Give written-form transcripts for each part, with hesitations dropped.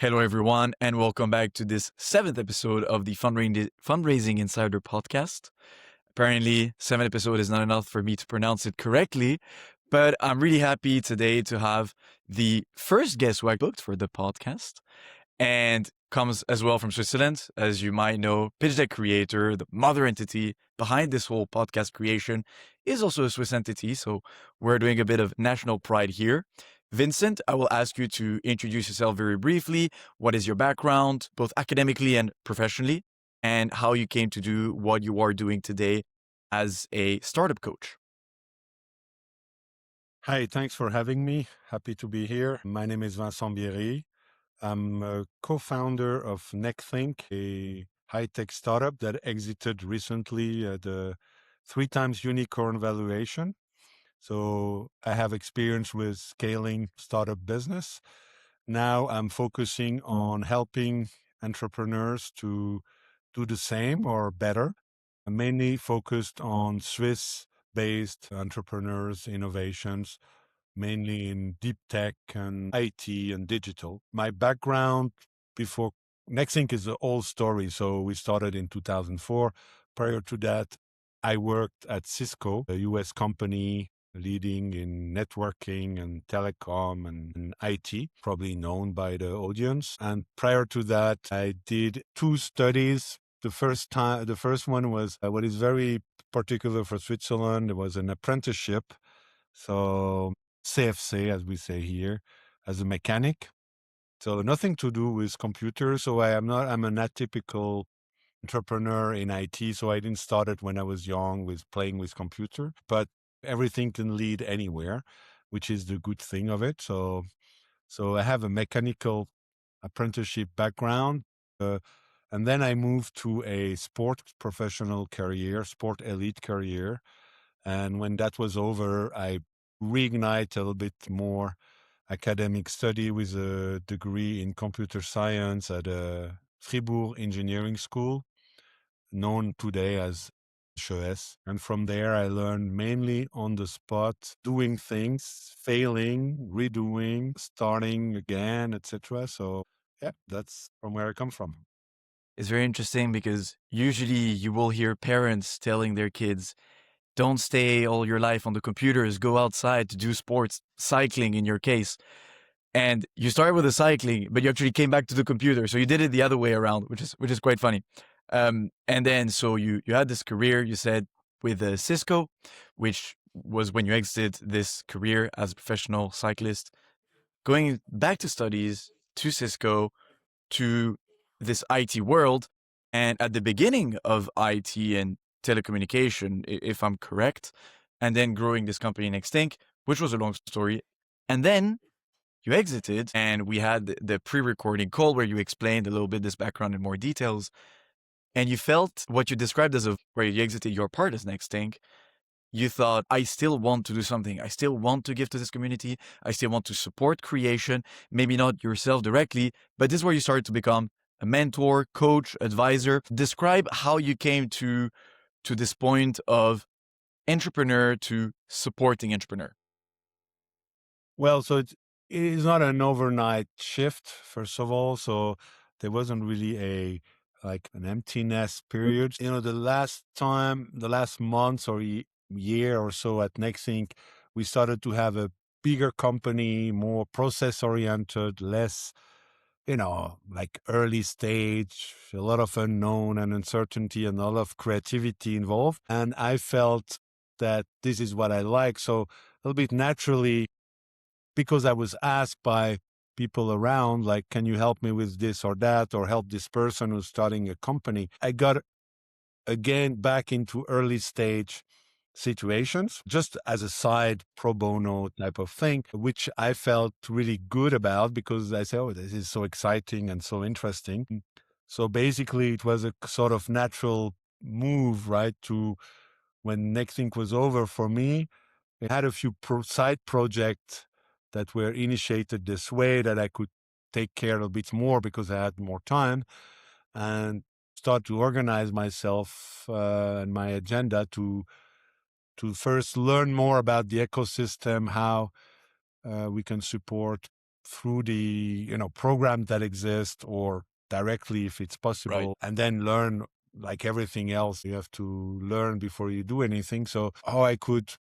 Hello, everyone, and welcome back to this 7th episode of the Fundraising Insider podcast. Apparently, 7th episode is not enough for me to pronounce it correctly, but I'm really happy today to have the first guest who I booked for the podcast and comes as well from Switzerland. As you might know, Pitch Deck creator, the mother entity behind this whole podcast creation, is also a Swiss entity. So we're doing a bit of national pride here. Vincent, I will ask you to introduce yourself very briefly. What is your background, both academically and professionally, and how you came to do what you are doing today as a startup coach? Hi, thanks for having me. Happy to be here. My name is Vincent Bieri. I'm a co-founder of NextThink, a high-tech startup that exited recently at a 3x unicorn valuation. So I have experience with scaling startup business. Now I'm focusing on helping entrepreneurs to do the same or better. I'm mainly focused on Swiss-based entrepreneurs, innovations, mainly in deep tech and IT and digital. My background before NextThink is an old story. So we started in 2004. Prior to that, I worked at Cisco, a US company leading in networking and telecom and IT, probably known by the audience. And prior to that, I did 2 studies. The first one was what is very particular for Switzerland. It was an apprenticeship. So CFC, as we say here, as a mechanic. So nothing to do with computers. So I'm an atypical entrepreneur in IT. So I didn't start it when I was young with playing with computer, but everything can lead anywhere, which is the good thing of it. So I have a mechanical apprenticeship background. And then I moved to a sport professional career, sport elite career. And when that was over, I reignite a little bit more academic study with a degree in computer science at a Fribourg Engineering School, known today as HES. And from there, I learned mainly on the spot, doing things, failing, redoing, starting again, etc. So yeah, that's from where I come from. It's very interesting because usually you will hear parents telling their kids, don't stay all your life on the computers, go outside to do sports, cycling in your case. And you started with the cycling, but you actually came back to the computer. So you did it the other way around, which is quite funny. And then so you had this career, you said, with Cisco, which was when you exited this career as a professional cyclist, going back to studies, to Cisco, to this IT world. And at the beginning of IT and telecommunication, if I'm correct, and then growing this company NextThink, which was a long story. And then you exited, and we had the pre-recording call where you explained a little bit this background in more details. And you felt what you described as where you exited your part as NextThink. You thought, I still want to do something. I still want to give to this community. I still want to support creation, maybe not yourself directly, but this is where you started to become a mentor, coach, advisor. Describe how you came to this point of entrepreneur to supporting entrepreneur. Well, so it is not an overnight shift, first of all. So there wasn't really an emptiness period. The last months or year or so at NextThink, we started to have a bigger company, more process oriented, less, like early stage, a lot of unknown and uncertainty and a lot of creativity involved. And I felt that this is what I like. So a little bit naturally, because I was asked by people around, like, can you help me with this or that, or help this person who's starting a company? I got again back into early stage situations, just as a side pro bono type of thing, which I felt really good about because I said, oh, this is so exciting and so interesting. So basically it was a sort of natural move, right? To when NextThink was over for me, I had a few side projects that were initiated this way that I could take care a bit more because I had more time and start to organize myself and my agenda to first learn more about the ecosystem, how we can support through the program that exists or directly if it's Right. possible, and then learn like everything else. You have to learn before you do anything. So how I could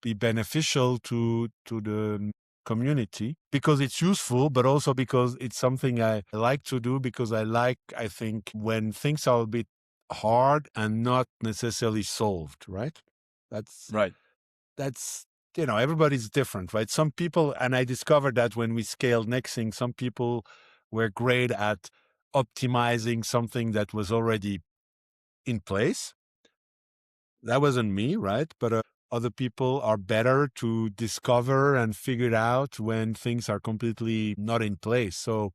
be beneficial to the community because it's useful, but also because it's something I like to do because I think when things are a bit hard and not necessarily solved, right? That's Right. that's everybody's different, right? Some people, and I discovered that when we scaled NextThink, some people were great at optimizing something that was already in place. That wasn't me, right? But other people are better to discover and figure it out when things are completely not in place. So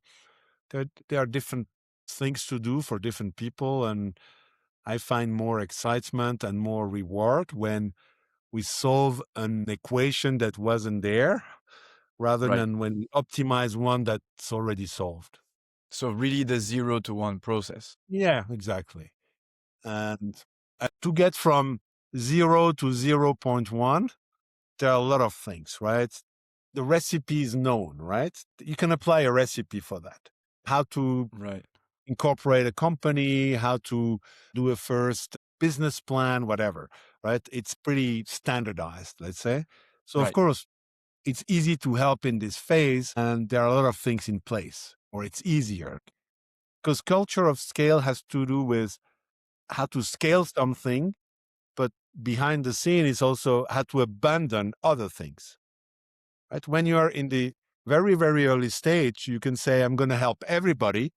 there are different things to do for different people, and I find more excitement and more reward when we solve an equation that wasn't there rather Right. than when we optimize one that's already solved. So really the 0 to 1 process. Yeah, exactly. And to get from 0 to 0.1, there are a lot of things, right? The recipe is known, right? You can apply a recipe for that. How to Right. incorporate a company, how to do a first business plan, whatever, right? It's pretty standardized, let's say. So, of Right. course, it's easy to help in this phase, and there are a lot of things in place, or it's easier because culture of scale has to do with how to scale something, but behind the scene is also how to abandon other things. Right? When you are in the very, very early stage, you can say, I'm going to help everybody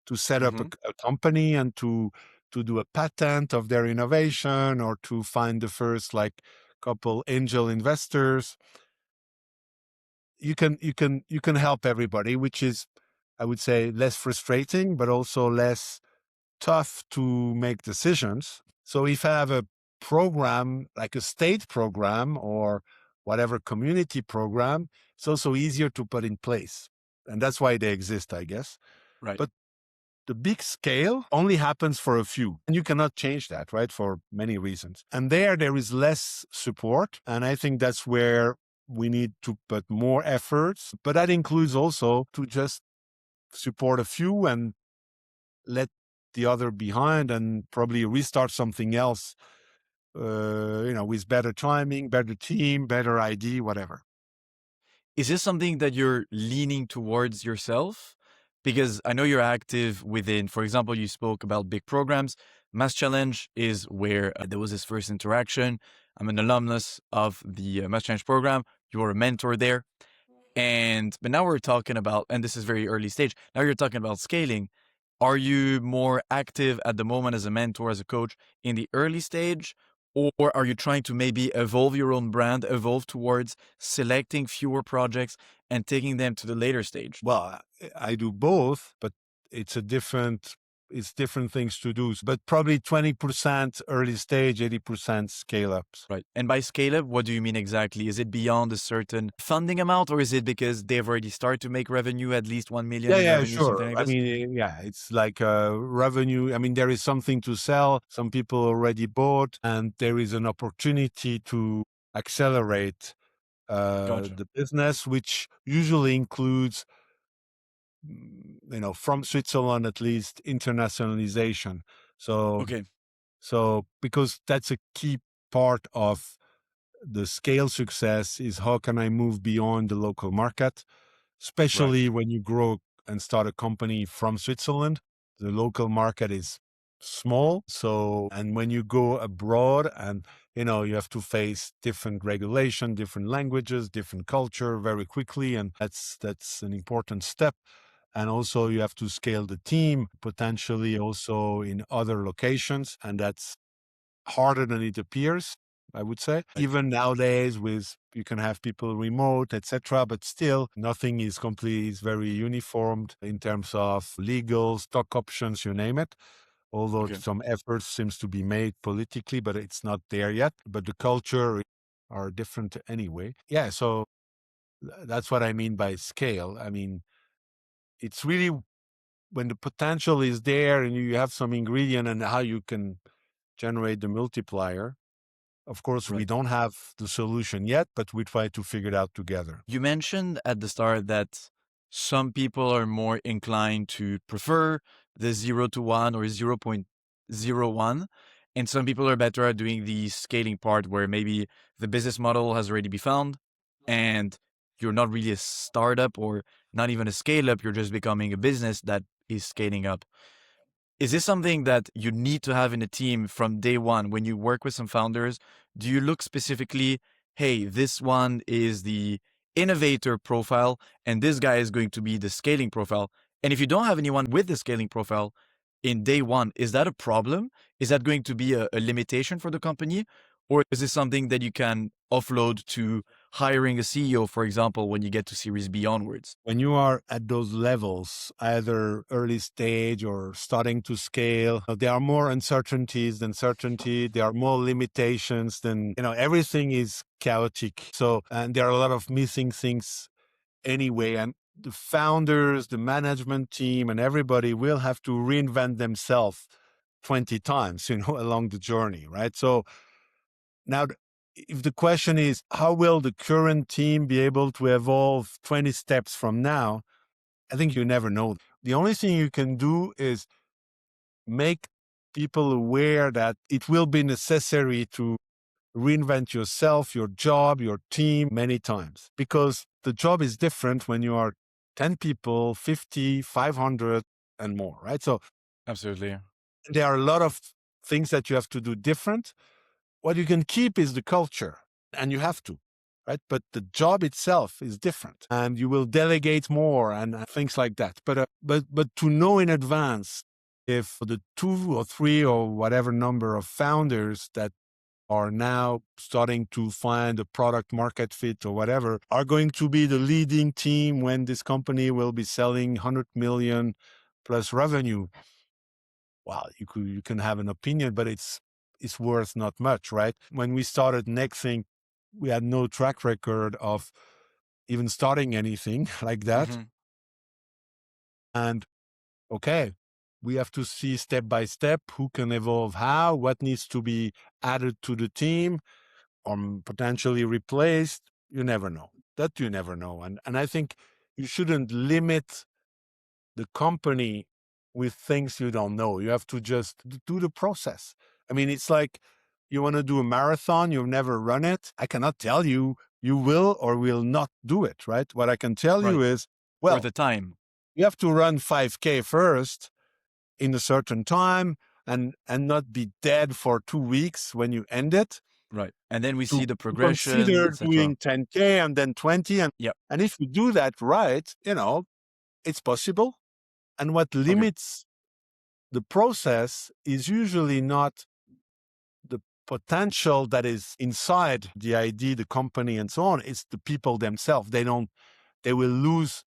to set up Hmm. a company and to do a patent of their innovation or to find the first like couple angel investors. You can help everybody, which is, I would say, less frustrating, but also less tough to make decisions. So if I have a program, like a state program or whatever community program, it's also easier to put in place. And that's why they exist, I guess. Right. But the big scale only happens for a few, and you cannot change that, right? For many reasons. And there is less support. And I think that's where we need to put more efforts. But that includes also to just support a few and let the other behind and probably restart something else, with better timing, better team, better ID, whatever. Is this something that you're leaning towards yourself? Because I know you're active within, for example, you spoke about big programs. Mass Challenge is where there was this first interaction. I'm an alumnus of the Mass Challenge program. You were a mentor there. But now we're talking about, and this is very early stage. Now you're talking about scaling. Are you more active at the moment as a mentor, as a coach in the early stage? Or are you trying to maybe evolve your own brand, evolve towards selecting fewer projects and taking them to the later stage? Well, I do both, but it's different things to do. But probably 20% early stage, 80% scale ups. Right. And by scale up, what do you mean exactly? Is it beyond a certain funding amount, or is it because they've already started to make revenue, at least 1 million Yeah, in yeah, revenue, something sure. like I this? mean, yeah, it's like revenue. I mean, there is something to sell. Some people already bought, and there is an opportunity to accelerate Gotcha. the business, which usually includes, from Switzerland at least, internationalization. So, Okay. because that's a key part of the scale success is how can I move beyond the local market, Right. especially when you grow and start a company from Switzerland. The local market is small. So, and when you go abroad and, you have to face different regulation, different languages, different culture very quickly. And that's an important step. And also you have to scale the team potentially also in other locations. And that's harder than it appears, I would say. Right. Even nowadays with you can have people remote, etc. But still nothing is completely is very uniformed in terms of legal, stock options, you name it. Although Okay. some efforts seems to be made politically, but it's not there yet. But the culture are different anyway. Yeah, so that's what I mean by scale. I mean, it's really when the potential is there and you have some ingredient and how you can generate the multiplier. Of course, we Right. don't have the solution yet, but we try to figure it out together. You mentioned at the start that some people are more inclined to prefer the 0 to 1 or 0.01. And some people are better at doing the scaling part where maybe the business model has already been found and you're not really a startup or not even a scale up. You're just becoming a business that is scaling up. Is this something that you need to have in a team from day one when you work with some founders? Do you look specifically, hey, this one is the innovator profile and this guy is going to be the scaling profile? And if you don't have anyone with the scaling profile in day one, is that a problem? Is that going to be a limitation for the company? Or is this something that you can offload to hiring a CEO, for example, when you get to Series B onwards? When you are at those levels, either early stage or starting to scale, there are more uncertainties than certainty. There are more limitations than, everything is chaotic. So, and there are a lot of missing things anyway. And the founders, the management team, and everybody will have to reinvent themselves 20 times, along the journey, right? So now, if the question is, how will the current team be able to evolve 20 steps from now? I think you never know. The only thing you can do is make people aware that it will be necessary to reinvent yourself, your job, your team many times, because the job is different when you are 10 people, 50, 500 and more, right? So Absolutely. there are a lot of things that you have to do different. What you can keep is the culture, and you have to, right? But the job itself is different, and you will delegate more and things like that. But to know in advance if the 2 or 3 or whatever number of founders that are now starting to find a product market fit or whatever are going to be the leading team when this company will be selling 100 million plus revenue. Well, you can have an opinion, but it's worth not much, right? When we started NextThink, we had no track record of even starting anything like that. Mm-hmm. And okay, we have to see step by step who can evolve how, what needs to be added to the team or potentially replaced. You never know. That you never know. And I think you shouldn't limit the company with things you don't know. You have to just do the process. I mean, it's like you want to do a marathon, you've never run it. I cannot tell you you will or will not do it, right? What I can tell you Right. is, Or well, the time. you have to run 5K first in a certain time and not be dead for 2 weeks when you end it. Right. And then we To see the progression, consider etc. doing 10K and then 20. Yep. And if you do that right, it's possible. And what Okay. limits the process is usually not the potential that is inside the idea, the company, and so on. It's the people themselves. They will lose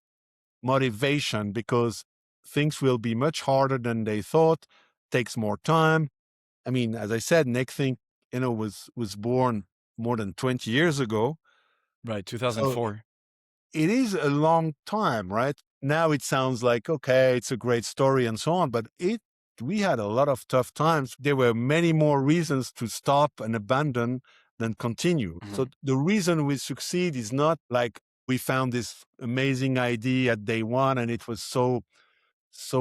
motivation because things will be much harder than they thought, takes more time. I mean, as I said, NextThink, was born more than 20 years ago. Right. So 2004. it is a long time, right? Now it sounds like, okay, it's a great story and so on, but we had a lot of tough times. There were many more reasons to stop and abandon than continue. Mm-hmm. So the reason we succeed is not like we found this amazing idea at day one and it was so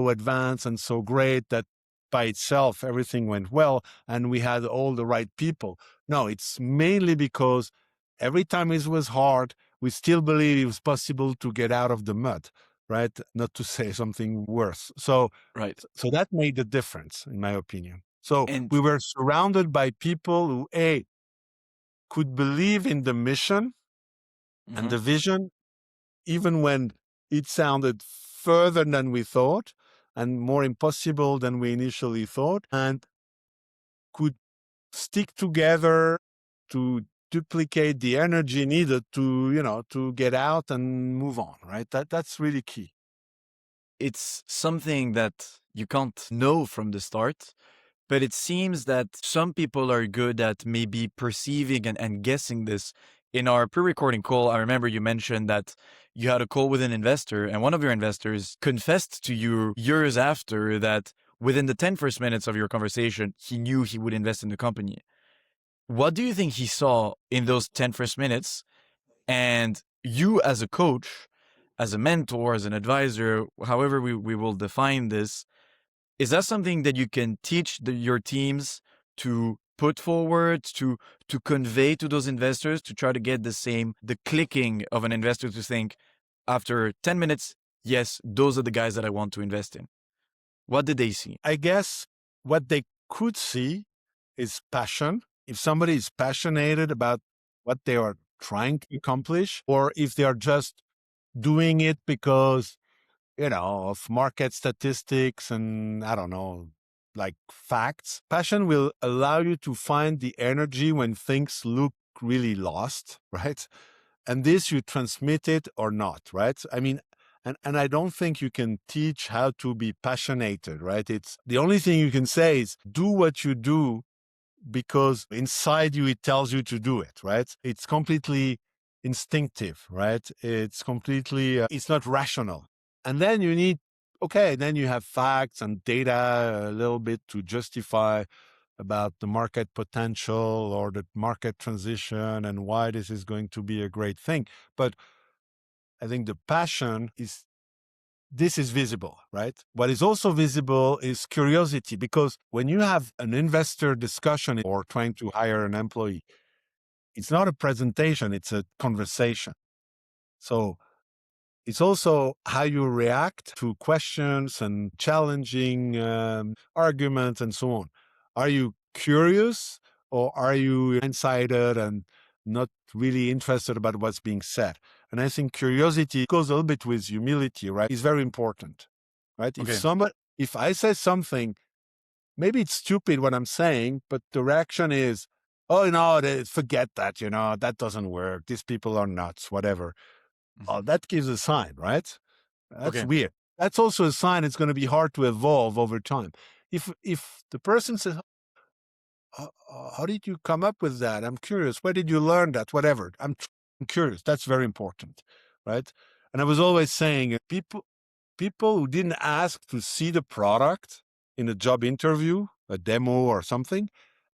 advanced and so great that by itself everything went well and we had all the right people. No, it's mainly because every time it was hard, we still believe it was possible to get out of the mud, right? Not to say something worse. So that made the difference, in my opinion. So And we were surrounded by people who, A, could believe in the mission and the vision, even when it sounded further than we thought and more impossible than we initially thought, and could stick together to duplicate the energy needed to get out and move on, right? That's really key. it's something that you can't know from the start, but it seems that some people are good at maybe perceiving and guessing this. In our pre-recording call, I remember you mentioned that you had a call with an investor, and one of your investors confessed to you years after that within the 10 first minutes of your conversation, he knew he would invest in the company. What do you think he saw in those 10 first minutes? And you as a coach, as a mentor, as an advisor, however we will define this, is that something that you can teach your teams to put forward, to convey to those investors, to try to get the clicking of an investor to think after 10 minutes, yes, those are the guys that I want to invest in? What did they see? I guess what they could see is passion. If somebody is passionate about what they are trying to accomplish, or if they are just doing it because, of market statistics and I don't know, like facts. Passion will allow you to find the energy when things look really lost, right? And this you transmit it or not, right? I mean, and I don't think you can teach how to be passionate, right? It's the only thing you can say is do what you do because inside you it tells you to do it, right? It's completely instinctive, right? It's completely it's not rational. And then you need then you have facts and data a little bit to justify about the market potential or the market transition and why this is going to be a great thing. But I think the passion is this is visible, right? What is also visible is curiosity, because when you have an investor discussion or trying to hire an employee, it's not a presentation, it's a conversation. So it's also how you react to questions and challenging arguments and so on. Are you curious or are you insider and not really interested about what's being said? And I think curiosity goes a little bit with humility, right? Is very important, right? Okay. If I say something, maybe it's stupid what I'm saying, but the reaction is, oh, no, forget that, that doesn't work. These people are nuts, whatever. Oh, that gives a sign, right? That's Okay. weird. That's also a sign it's going to be hard to evolve over time. If the person says, how did you come up with that? I'm curious. Where did you learn that? Whatever. I'm curious. That's very important, right? And I was always saying people who didn't ask to see the product in a job interview, a demo or something,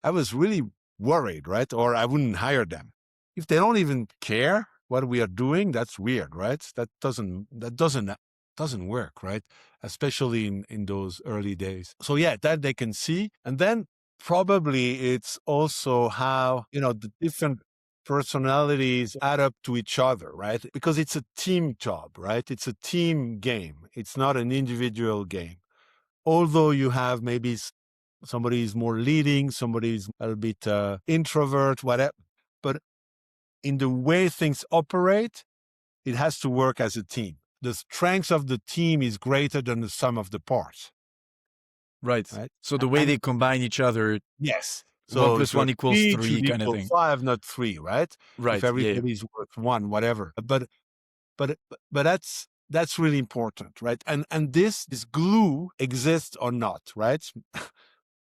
I was really worried, right? Or I wouldn't hire them. If they don't even care what we are doing, that's weird, right? That doesn't work, right? Especially in those early days. So yeah, that they can see. And then probably it's also how, the different personalities add up to each other, right? Because it's a team job, right? It's a team game. It's not an individual game. Although you have maybe somebody is more leading, somebody is a little bit introvert, whatever. But in the way things operate, it has to work as a team. The strength of the team is greater than the sum of the parts. Right. Right. So the way they combine each other, Yes. one So plus if you're one equals three, it three should kind of equal thing. 5, not 3, right? Right. If Yeah. everybody's worth 1, whatever. But that's really important, right? And this glue exists or not, right?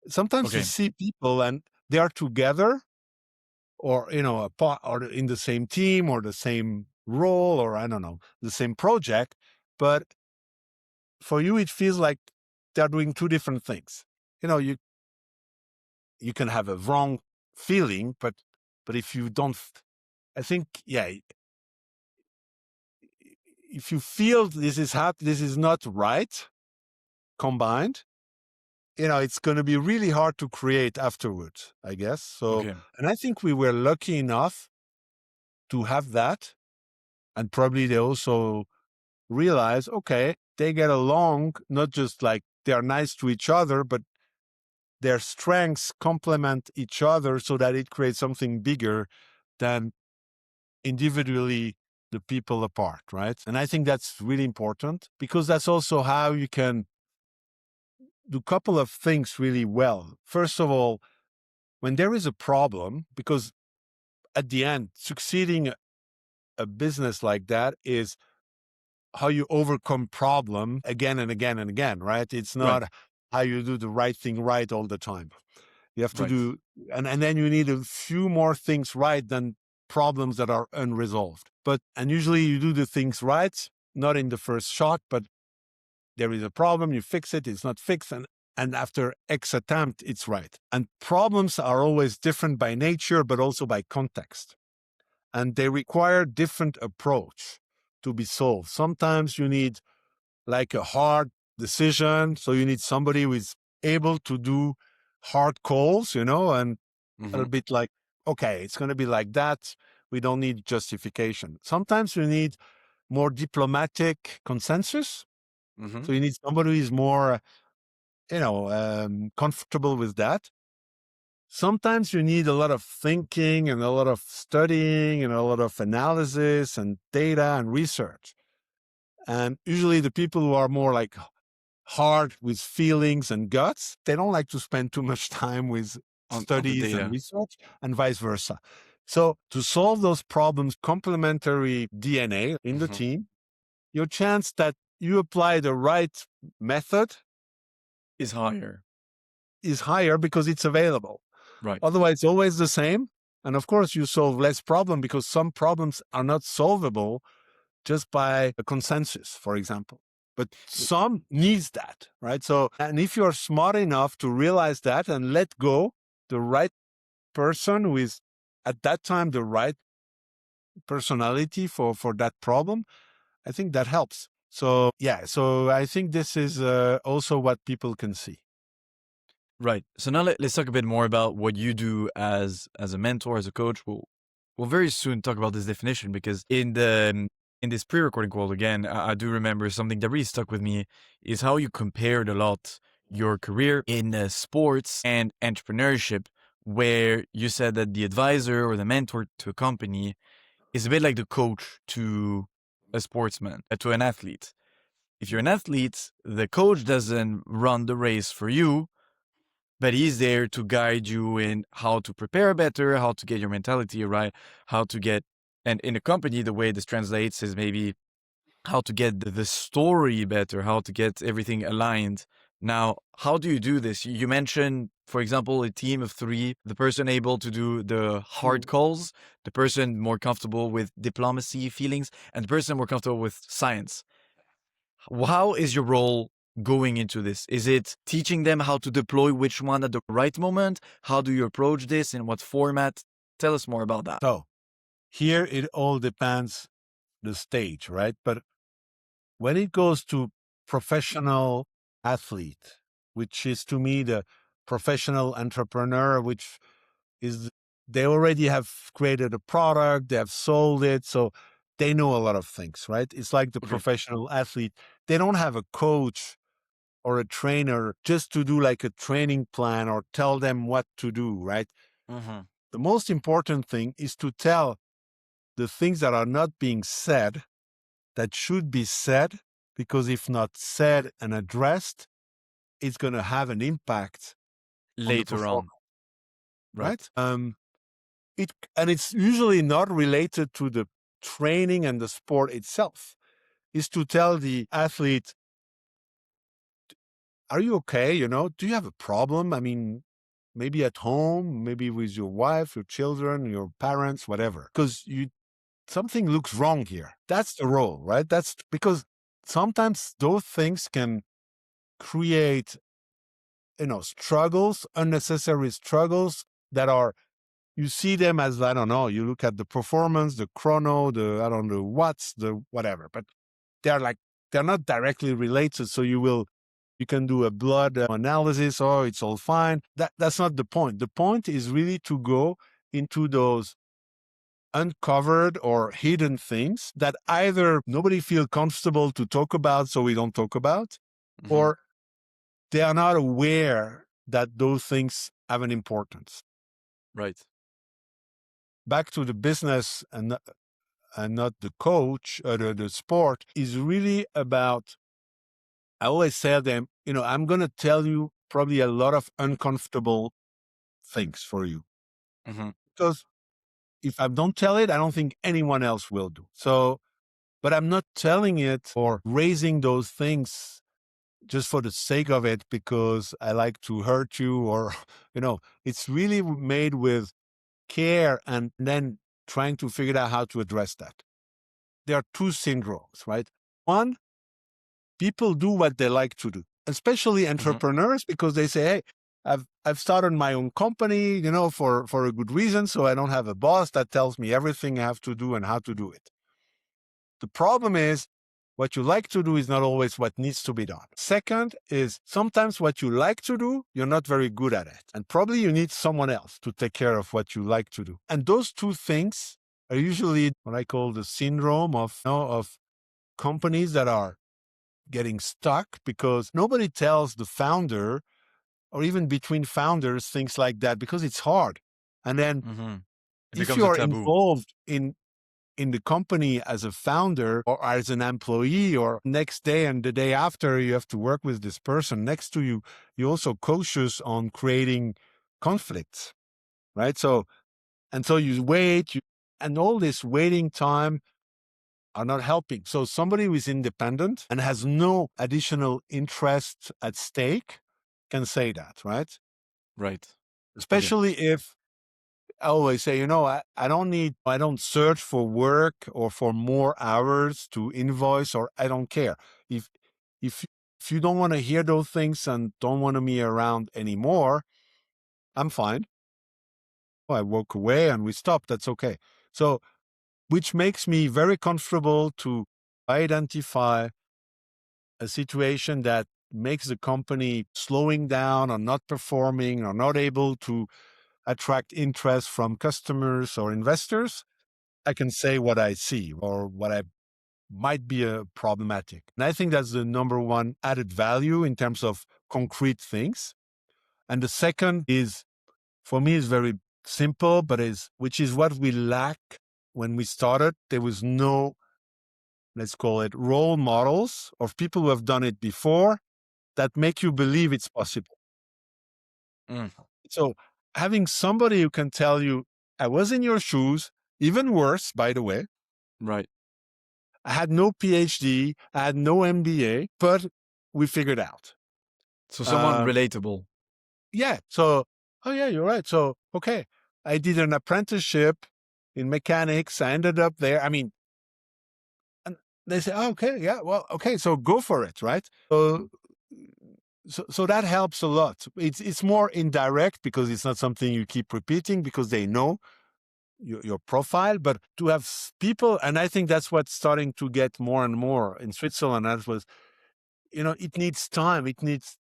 Sometimes you Okay. see people and they are together, or apart, or in the same team, or the same role, or I don't know, the same project, but for you it feels like they're doing two different things. You can have a wrong feeling, but if you don't, I think, yeah, if you feel this is not right combined, it's going to be really hard to create afterwards, I guess. So, Okay. and I think we were lucky enough to have that. And probably they also realize, okay, they get along, not just like they're nice to each other, but their strengths complement each other so that it creates something bigger than individually the people apart, right? And I think that's really important, because that's also how you can do a couple of things really well. First of all, when there is a problem, because at the end, succeeding a business like that is how you overcome problem again and again and again, right? It's Right. not how you do the right thing right all the time. You have to Right. do, and then you need a few more things right than problems that are unresolved. And usually you do the things right, not in the first shot, but there is a problem, you fix it, it's not fixed, and after X attempt, it's right. And problems are always different by nature, but also by context. And they require different approach to be solved. Sometimes you need like a hard decision. So you need somebody who is able to do hard calls, and a little bit like, okay, it's going to be like that. We don't need justification. Sometimes you need more diplomatic consensus. So you need somebody who is more, comfortable with that. Sometimes you need a lot of thinking and a lot of studying and a lot of analysis and data and research. And usually the people who are more like hard with feelings and guts, they don't like to spend too much time with on the studies and data. research, and vice versa. So to solve those problems, complementary DNA in the team, your chance that you apply the right method Is higher. is higher because it's available. Right. Otherwise, it's always the same. And of course, you solve less problem because some problems are not solvable just by a consensus, for example. But some needs that, right? So, and if you're smart enough to realize that and let go the right person who is at that time the right personality for that problem, I think that helps. So yeah, so I think this is also what people can see. Right. So now let's talk a bit more about what you do as a mentor, as a coach. We'll very soon talk about this definition, because in this pre-recording call again, I do remember something that really stuck with me is how you compared a lot your career in sports and entrepreneurship, where you said that the advisor or the mentor to a company is a bit like the coach to a sportsman, to an athlete. If you're an athlete, the coach doesn't run the race for you, but he's there to guide you in how to prepare better, how to get your mentality right, how to get, and in a company, the way this translates is maybe how to get the story better, how to get everything aligned. Now, how do you do this? You mentioned, for example, a team of 3, the person able to do the hard calls, the person more comfortable with diplomacy feelings, and the person more comfortable with science. How is your role going into this? Is it teaching them how to deploy which one at the right moment? How do you approach this? In what format? Tell us more about that. So here it all depends the stage, right? But when it goes to professional athlete, which is to me the professional entrepreneur, which is they already have created a product, they have sold it, so they know a lot of things, right? It's like the professional athlete. They don't have a coach or a trainer just to do like a training plan or tell them what to do, right? The most important thing is to tell the things that are not being said that should be said, because if not said and addressed, it's going to have an impact Later on. right? It's usually not related to the training and the sport itself. Is to tell the athlete, are you okay? Do you have a problem? I mean, maybe at home, maybe with your wife, your children, your parents, whatever. Because something looks wrong here. That's the role, right? That's because sometimes those things can create, struggles, unnecessary struggles that are, you see them as, I don't know, you look at the performance, the chrono, I don't know what's the whatever, but they're not directly related. So you can do a blood analysis. Oh, it's all fine. That's not the point. The point is really to go into those uncovered or hidden things that either nobody feel comfortable to talk about, so we don't talk about, or they are not aware that those things have an importance. Right. Back to the business and not the coach or the sport is really about, I always tell them, I'm going to tell you probably a lot of uncomfortable things for you. Because if I don't tell it, I don't think anyone else will do. So, but I'm not telling it or raising those things just for the sake of it because I like to hurt you or, it's really made with care and then trying to figure out how to address that. There are 2 syndromes, right? One, people do what they like to do, especially entrepreneurs, because they say, hey, I've started my own company, for a good reason. So I don't have a boss that tells me everything I have to do and how to do it. The problem is what you like to do is not always what needs to be done. Second is sometimes what you like to do, you're not very good at it. And probably you need someone else to take care of what you like to do. And those two things are usually what I call the syndrome of companies that are getting stuck because nobody tells the founder or even between founders things like that because it's hard. And then Mm-hmm. It if becomes a you're taboo. involved in the company as a founder or as an employee or next day and the day after you have to work with this person next to you, you're also cautious on creating conflicts, right? So you wait and all this waiting time are not helping. So somebody who is independent and has no additional interest at stake can say that, right? Right. Okay. Especially if I always say, I don't search for work or for more hours to invoice, or I don't care. If, if, if you don't want to hear those things and don't want me around anymore, I'm fine. I walk away and we stop. That's okay. So, which makes me very comfortable to identify a situation that makes the company slowing down or not performing or not able to attract interest from customers or investors. I can say what I see or what I might be problematic. And I think that's the number one added value in terms of concrete things. And the second is, for me, is very simple, but which is what we lack when we started. There was no, let's call it role models of people who have done it before that make you believe it's possible. Mm. So having somebody who can tell you, I was in your shoes, even worse, by the way, Right. I had no PhD, I had no MBA, but we figured out. So someone Uh, relatable. yeah. So, oh yeah, you're right. So, okay, I did an apprenticeship in mechanics. I ended up there. I mean, and they say, oh, okay, yeah, well, okay, so go for it, right? So that helps a lot. It's more indirect because it's not something you keep repeating because they know your profile, but to have people, and I think that's what's starting to get more and more in Switzerland. That was, it needs time. It needs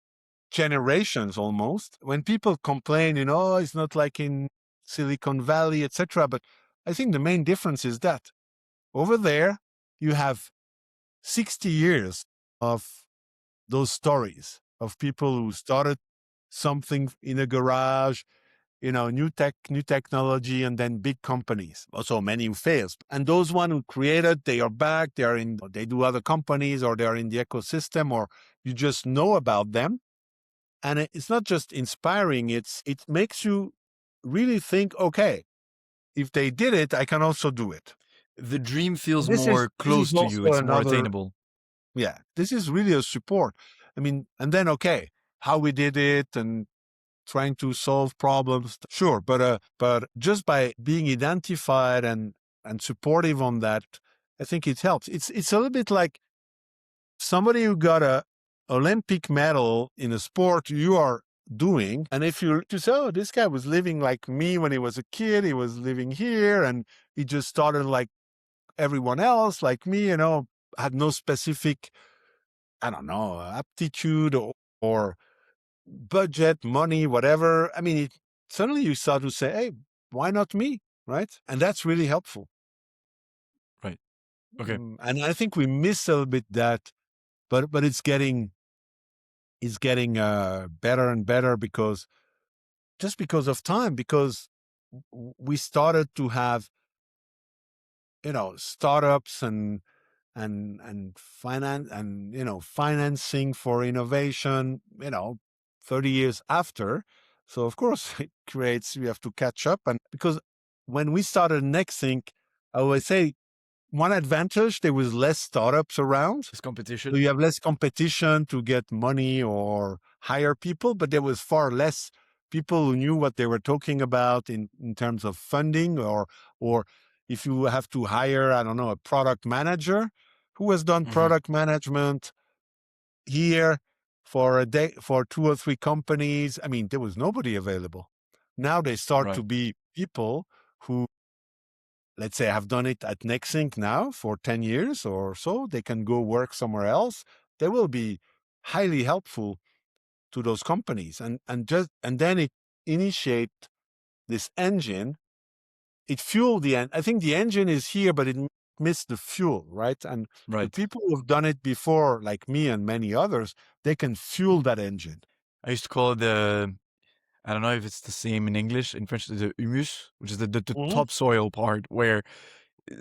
generations almost. When people complain, "Oh, it's not like in Silicon Valley, etc." But I think the main difference is that over there you have 60 years of those stories of people who started something in a garage, new technology, and then big companies. Also many who fails. And those one who created, they are back, they do other companies or they are in the ecosystem or you just know about them. And it's not just inspiring, it makes you really think, okay, if they did it, I can also do it. The dream feels This more is close to you. also It's more another, attainable. yeah, this is really a support. I mean, and then, okay, how we did it and trying to solve problems, sure, but just by being identified and supportive on that, I think it helps. It's a little bit like somebody who got a Olympic medal in a sport you are doing, and if you say, oh, this guy was living like me when he was a kid, he was living here, and he just started like everyone else, like me, had no specific, I don't know, aptitude or budget, money, whatever. I mean, suddenly you start to say, hey, why not me? Right. And that's really helpful. Right. Okay. And I think we miss a little bit that, but it's getting better and better because of time, because we started to have, startups and finance and, financing for innovation, 30 years after. So of course you have to catch up. And because when we started NextThink, I always say one advantage, there was less startups around. This So competition. you have less competition to get money or hire people, but there was far less people who knew what they were talking about in terms of funding, or if you have to hire, I don't know, a product manager who has done Mm-hmm. product management here for a day for 2 or 3 companies. I mean, there was nobody available. Now they start to Right. be people who let's say have done it at NextThink now for 10 years or so, they can go work somewhere else. They will be highly helpful to those companies. And then it initiate this engine. It fueled the end. I think the engine is here, but it missed the fuel, right? And the Right. people who've done it before, like me and many others, they can fuel that engine. I used to call it the, I don't know if it's the same in English. In French, the humus, which is the Mhm. topsoil part, where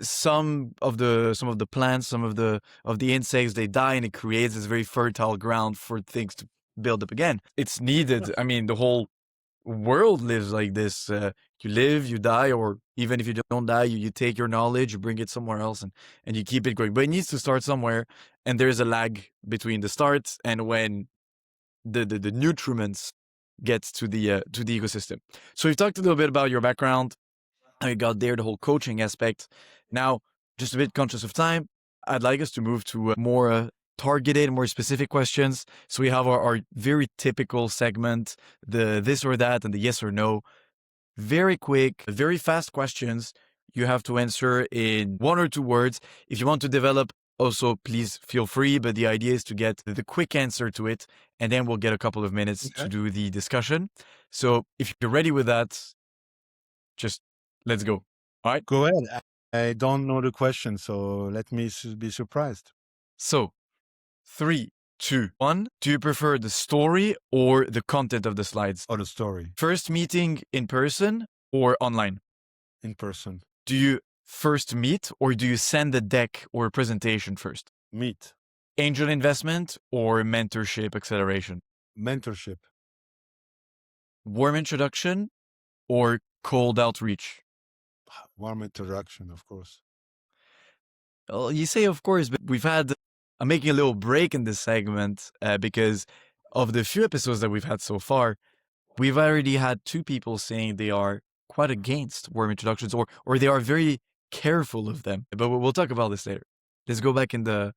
some of the plants, some of the insects, they die, and it creates this very fertile ground for things to build up again. It's needed. I mean, the whole world lives like this. You live, you die, or even if you don't die, you take your knowledge, you bring it somewhere else, and you keep it going. But it needs to start somewhere, and there's a lag between the start and when the nutriments get to the ecosystem. So we've talked a little bit about your background, how you got there, the whole coaching aspect. Now, just a bit conscious of time, I'd like us to move to more targeted, more specific questions. So we have our very typical segment, the this or that and the yes or no. Very quick, very fast questions. You have to answer in 1 or 2 words. If you want to develop, also please feel free. But the idea is to get the quick answer to it, and then we'll get a couple of minutes to Okay. do the discussion. So if you're ready with that, just let's go. All right. Go ahead. I don't know the question, so let me be surprised. So 3, 2, 1. Do you prefer the story or the content of the slides? Or the story First meeting in person or online? in person. Do you first meet or do you send a deck or a presentation first? Meet. Angel investment or mentorship acceleration? Mentorship. Warm introduction or cold outreach? Warm introduction, of course. Well, you say of course, but I'm making a little break in this segment because of the few episodes that we've had so far. We've already had 2 people saying they are quite against warm introductions, or they are very careful of them. But we'll talk about this later. Let's go back in the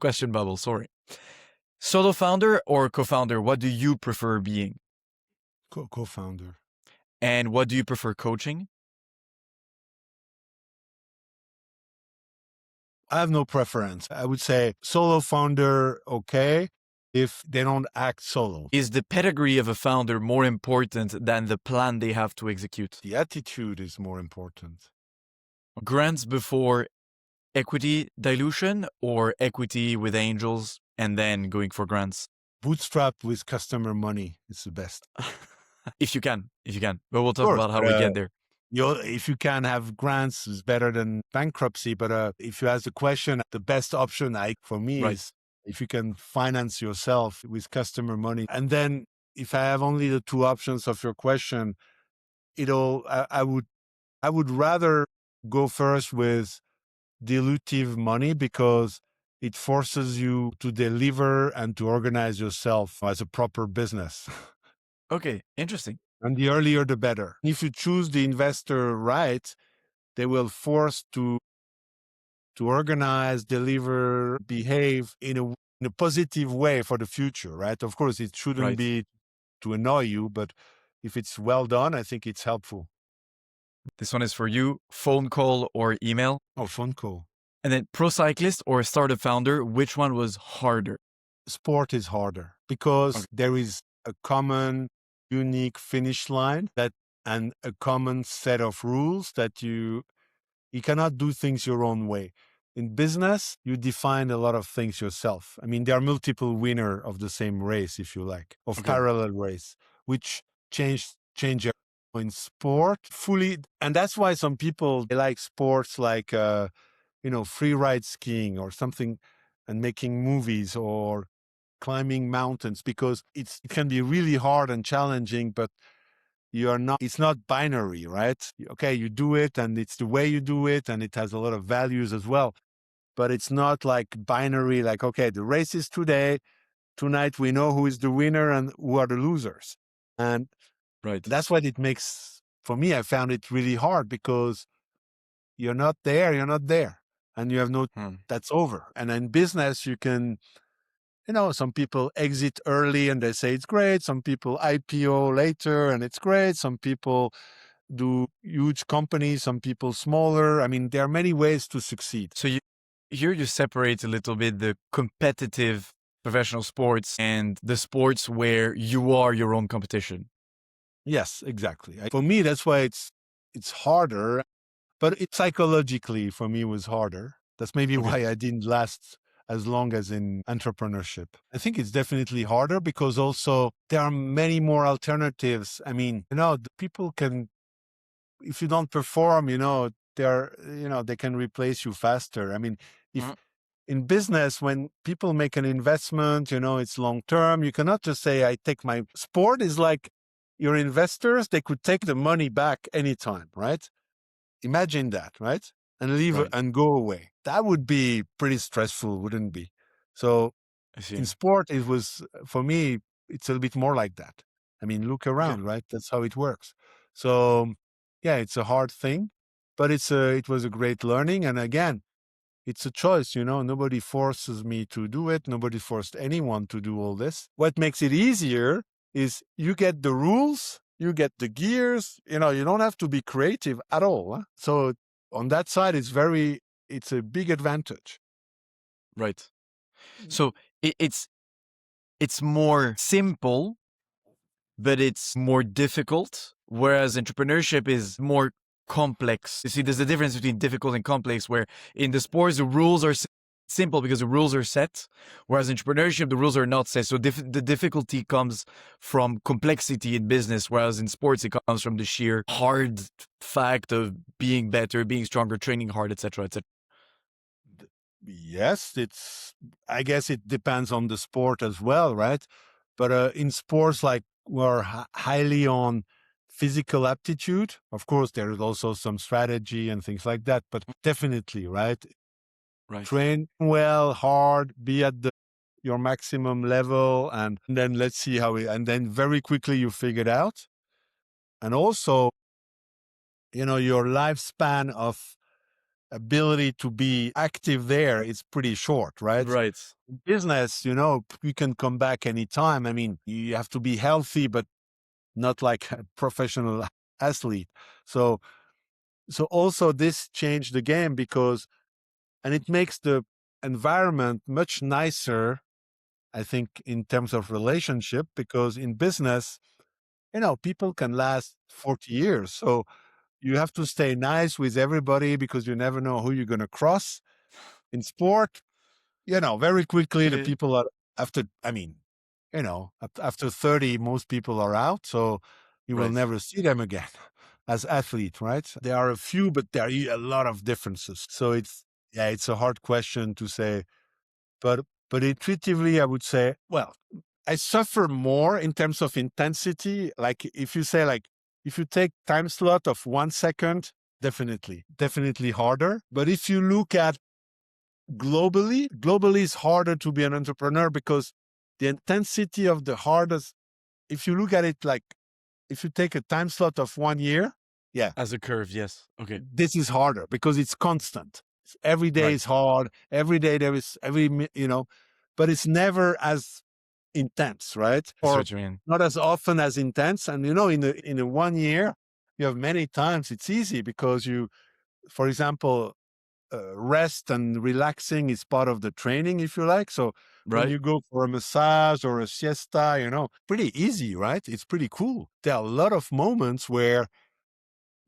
question bubble. Sorry. Solo founder or co-founder? What do you prefer being? Co-founder. And what do you prefer coaching? I have no preference. I would say solo founder, okay, if they don't act solo. Is the pedigree of a founder more important than the plan they have to execute? The attitude is more important. Grants before equity dilution or equity with angels and then going for grants? Bootstrap with customer money is the best. If you can. But we'll talk Sure, about how we get there. If you can have grants, is better than bankruptcy. But if you ask the question, the best option for me Right. is if you can finance yourself with customer money. And then if I have only the 2 options of your question, I would rather go first with dilutive money because it forces you to deliver and to organize yourself as a proper business. Okay, interesting. And the earlier, the better. If you choose the investor right, they will force to organize, deliver, behave in a positive way for the future, right? Of course, it shouldn't Right. be to annoy you, but if it's well done, I think it's helpful. This one is for you. Phone call or email? Oh, phone call. And then pro cyclist or startup founder, which one was harder? Sport is harder because there is a common, unique finish line and a common set of rules that you cannot do things your own way. In business, you define a lot of things yourself. I mean, there are multiple winners of the same race, if you like, of parallel race, which change in sport fully. And that's why some people, they like sports like, free ride skiing or something, and making movies or climbing mountains, because it can be really hard and challenging, but it's not binary, right? Okay, you do it and it's the way you do it and it has a lot of values as well. But it's not like binary, like, okay, the race is today, tonight we know who is the winner and who are the losers. And Right. that's what it makes, for me, I found it really hard because you're not there. And you have that's over. And in business, you can, some people exit early and they say it's great. Some people IPO later and it's great. Some people do huge companies, some people smaller. I mean, there are many ways to succeed. So here you separate a little bit the competitive professional sports and the sports where you are your own competition. Yes, exactly. For me, that's why it's harder, but it psychologically for me was harder. That's maybe Okay. why I didn't last as long as in entrepreneurship. I think it's definitely harder because also there are many more alternatives. I mean, the people can, if you don't perform, they can replace you faster. I mean, if Mhm. in business, when people make an investment, it's long term. You cannot just say, I take my sport is like your investors, they could take the money back anytime, right? Imagine that, right? And leave Right. and go away. That would be pretty stressful, wouldn't it be? So I see. in sport, it was, for me, it's a little bit more like that. I mean, look Okay. around, right? That's how it works. So yeah, it's a hard thing, but it was a great learning. And again, it's a choice, nobody forces me to do it. Nobody forced anyone to do all this. What makes it easier is you get the rules, you get the gears, you don't have to be creative at all. Huh? So on that side, it's a big advantage. Right. So it's more simple, but it's more difficult. Whereas entrepreneurship is more complex. You see, there's a difference between difficult and complex, where in the sports, the rules are simple because the rules are set. Whereas entrepreneurship, the rules are not set. So the difficulty comes from complexity in business. Whereas in sports, it comes from the sheer hard fact of being better, being stronger, training hard, etc., etc. Yes, I guess it depends on the sport as well, right? But in sports like we're highly on physical aptitude, of course, there is also some strategy and things like that, but definitely, right? Right. Train well, hard, be at your maximum level, and then let's see and then very quickly you figure it out. And also, your lifespan of ability to be active there is pretty short, right? Right. Business, you can come back anytime. I mean, you have to be healthy, but not like a professional athlete. So, so also this changed the game and it makes the environment much nicer, I think, in terms of relationship, because in business, people can last 40 years. So you have to stay nice with everybody because you never know who you're going to cross. In sport, very quickly the people are after, I mean, after 30, most people are out. So you will Right. never see them again as athletes, right? There are a few, but there are a lot of differences. So it's a hard question to say, but intuitively, I would say, well, I suffer more in terms of intensity. Like if you take time slot of 1 second, definitely harder. But if you look at globally is harder to be an entrepreneur because the intensity of the hardest, if you look at it like, if you take a time slot of 1 year, yeah, As a curve, yes. Okay. this is harder because it's constant. Every day Right. is hard. Every day there is but it's never as intense, right? I see Or what you mean. not as often as intense. And in a 1 year, you have many times it's easy because for example, rest and relaxing is part of the training, if you like. So when Right. you go for a massage or a siesta, pretty easy, right? It's pretty cool. There are a lot of moments where,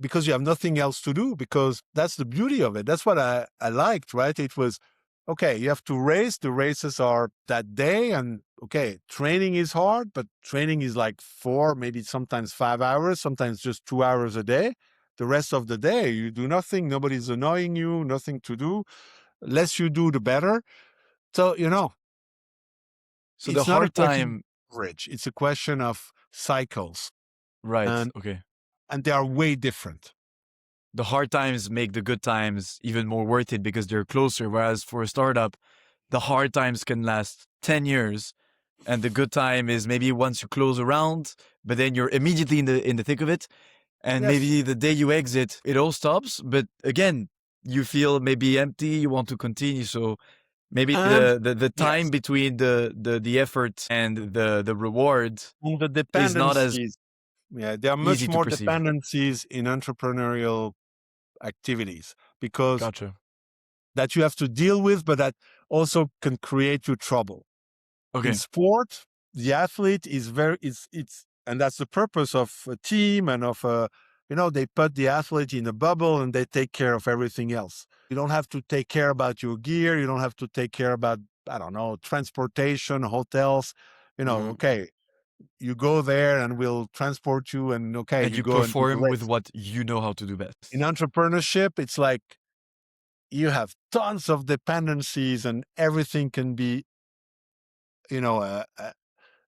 because you have nothing else to do, because that's the beauty of it. That's what I liked, right? It was, okay, you have to race. The races are that day. And okay, training is hard, but training is like 4, maybe sometimes 5 hours, sometimes just 2 hours a day. The rest of the day, you do nothing. Nobody's annoying you, nothing to do. Less you do, the better. So, So the it's not a hard question time. of average. It's a question of cycles, Right. and Okay. they are way different. The hard times make the good times even more worth it because they're closer. Whereas for a startup, the hard times can last 10 years and the good time is maybe once you close a round, but then you're immediately in the thick of it. And Yes. maybe the day you exit, it all stops. But again, you feel maybe empty, you want to continue. So maybe And the time yes, between the effort and the reward on the is not as dependencies. Yeah, there are much Easy to more perceive. dependencies in entrepreneurial activities because Gotcha. that you have to deal with, but that also can create you trouble. In Okay. sport, the athlete is very it's and that's the purpose of a team and of a they put the athlete in a bubble and they take care of everything else. You don't have to take care about your gear. You don't have to take care about, I don't know, transportation, hotels. Mhm. Okay, you go there and we'll transport you, and okay, And you you go and do the perform with race. what you know how to do In best. entrepreneurship, it's like you have tons of dependencies and everything can be, you know,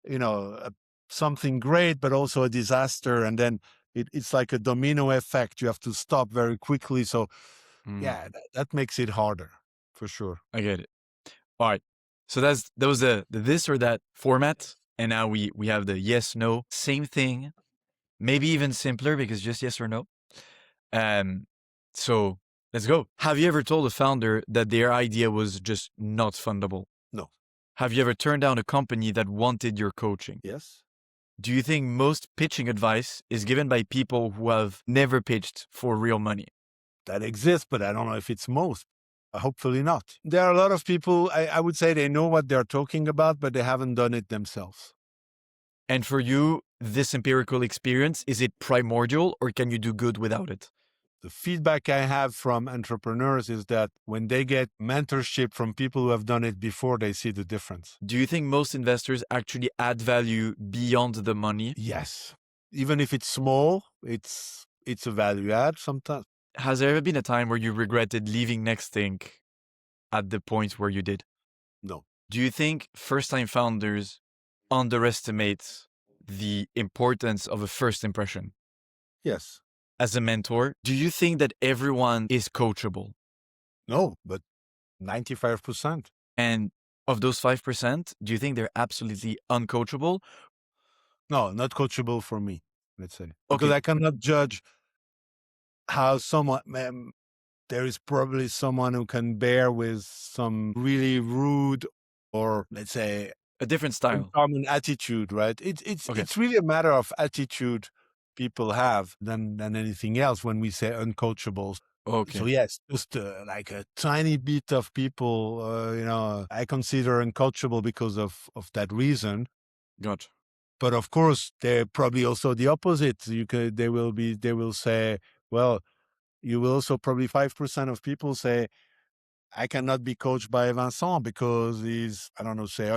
you know, uh, something great, but also a disaster. And then it's like a domino effect. You have to stop very quickly. So, Mm, yeah, that makes it harder for sure. I get it. All right. So that was the this or that format, and now we have the yes no, same thing, maybe even simpler because just yes or no. Um, so let's go. Have you ever told a founder that their idea was just not fundable? No. Have you ever turned down a company that wanted your coaching? Yes, Do you think most pitching advice is given by people who have never pitched for real money? that exists, but I don't know if it's most. Hopefully not. There are a lot of people, I would say they know what they're talking about, but they haven't done it themselves. And for you, this empirical experience, is it primordial or can you do good without it? The feedback I have from entrepreneurs is that when they get mentorship from people who have done it before, they see the difference. Do you think most investors actually add value beyond the money? Yes. Even if it's small, it's a value add sometimes. Has there ever been a time where you regretted leaving NextThink at the point where you did? No. Do you think first time founders underestimate the importance of a first impression? Yes. As a mentor, do you think that everyone is coachable? No, but 95%. And of those 5%, do you think they're absolutely uncoachable? No, not coachable for me, let's say. Because Okay, I cannot judge how someone there is probably someone who can bear with some really rude or let's say a different style. uncommon attitude, right? Okay, It's really a matter of attitude people have than anything else when we say uncoachables. So okay, yes, just like a tiny bit of people, I consider uncoachable because of that reason. gotcha. But of course, they're probably also the opposite. They will say, well, you will also probably 5% of people say, I cannot be coached by Vincent because he's, I don't know, say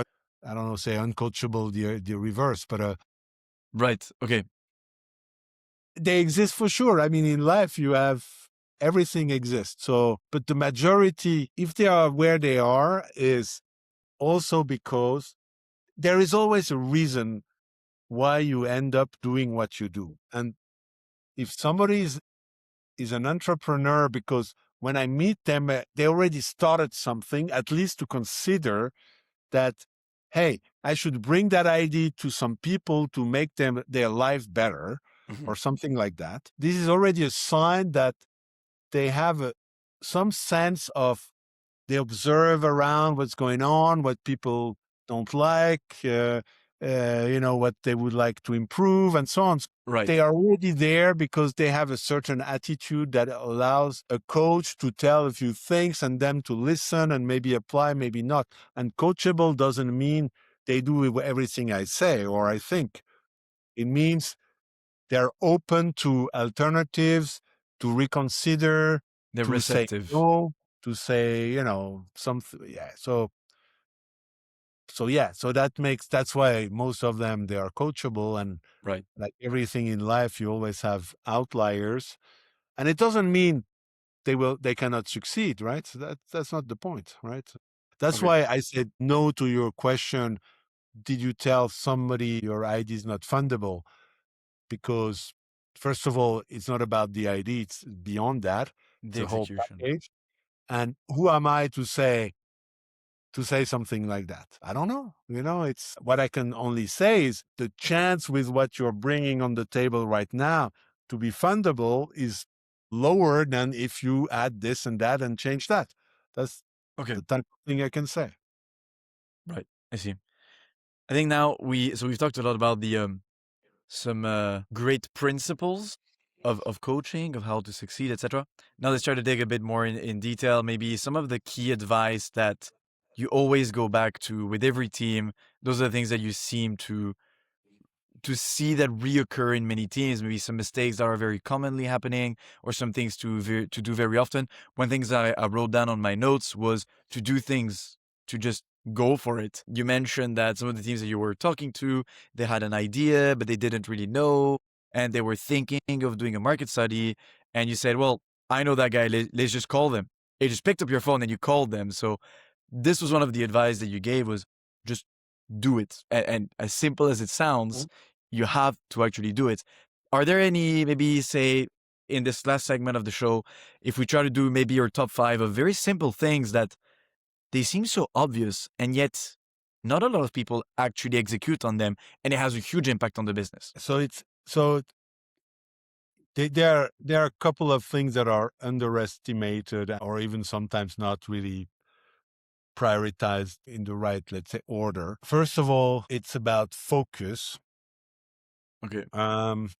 uncoachable, the reverse, but Right, okay, they exist for sure. I mean, in life, you have everything exists. So, but the majority, if they are where they are, is also because there is always a reason why you end up doing what you do. And if somebody is an entrepreneur, because when I meet them, they already started something, at least to consider that, hey, I should bring that idea to some people to make them their life better mhm, or something like that. This is already a sign that they have some sense of they observe around what's going on, what people don't like, what they would like to improve, and so on. right. They are already there because they have a certain attitude that allows a coach to tell a few things and them to listen and maybe apply, maybe not. And coachable doesn't mean they do everything I say or I think. It means they're open to alternatives, to reconsider, They're to say receptive, no, to say, something. Yeah. So that's why most of them, they are coachable. And right. like everything in life, you always have outliers. And it doesn't mean they cannot succeed, right? So that's not the point, right? That's Okay, why I said no to your question. Did you tell somebody your idea is not fundable? Because first of all, it's not about the idea, it's beyond that. It's the a whole execution. package. And who am I to say something like that? I don't know. It's what I can only say is the chance with what you're bringing on the table right now to be fundable is lower than if you add this and that and change that. That's Okay, the type of thing I can say. right. I see. I think now we've talked a lot about some great principles of coaching, of how to succeed, etc. Now let's try to dig a bit more in detail. Maybe some of the key advice that you always go back to with every team. Those are the things that you seem to see that reoccur in many teams. Maybe some mistakes that are very commonly happening, or some things to do very often. One thing I wrote down on my notes was to do things, to just go for it. You mentioned that some of the teams that you were talking to, they had an idea, but they didn't really know, and they were thinking of doing a market study. And you said, well, I know that guy, let's just call them. You just picked up your phone and you called them. So this was one of the advice that you gave, was just do it. And as simple as it sounds, you have to actually do it. Are there any, maybe say in this last segment of the show, if we try to do maybe your top 5 of very simple things that they seem so obvious and yet not a lot of people actually execute on them, and it has a huge impact on the business? There are a couple of things that are underestimated, or even sometimes not really prioritized in the right, let's say, order. First of all, it's about focus. Okay.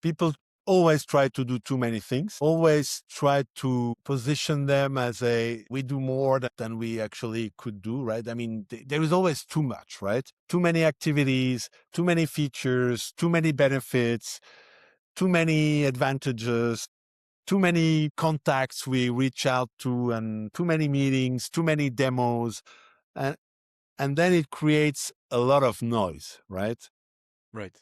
People always try to do too many things, always try to position them as we do more than we actually could do, right? I mean, there is always too much, right? Too many activities, too many features, too many benefits, too many advantages, too many contacts we reach out to, and too many meetings, too many demos. And then it creates a lot of noise, right? Right.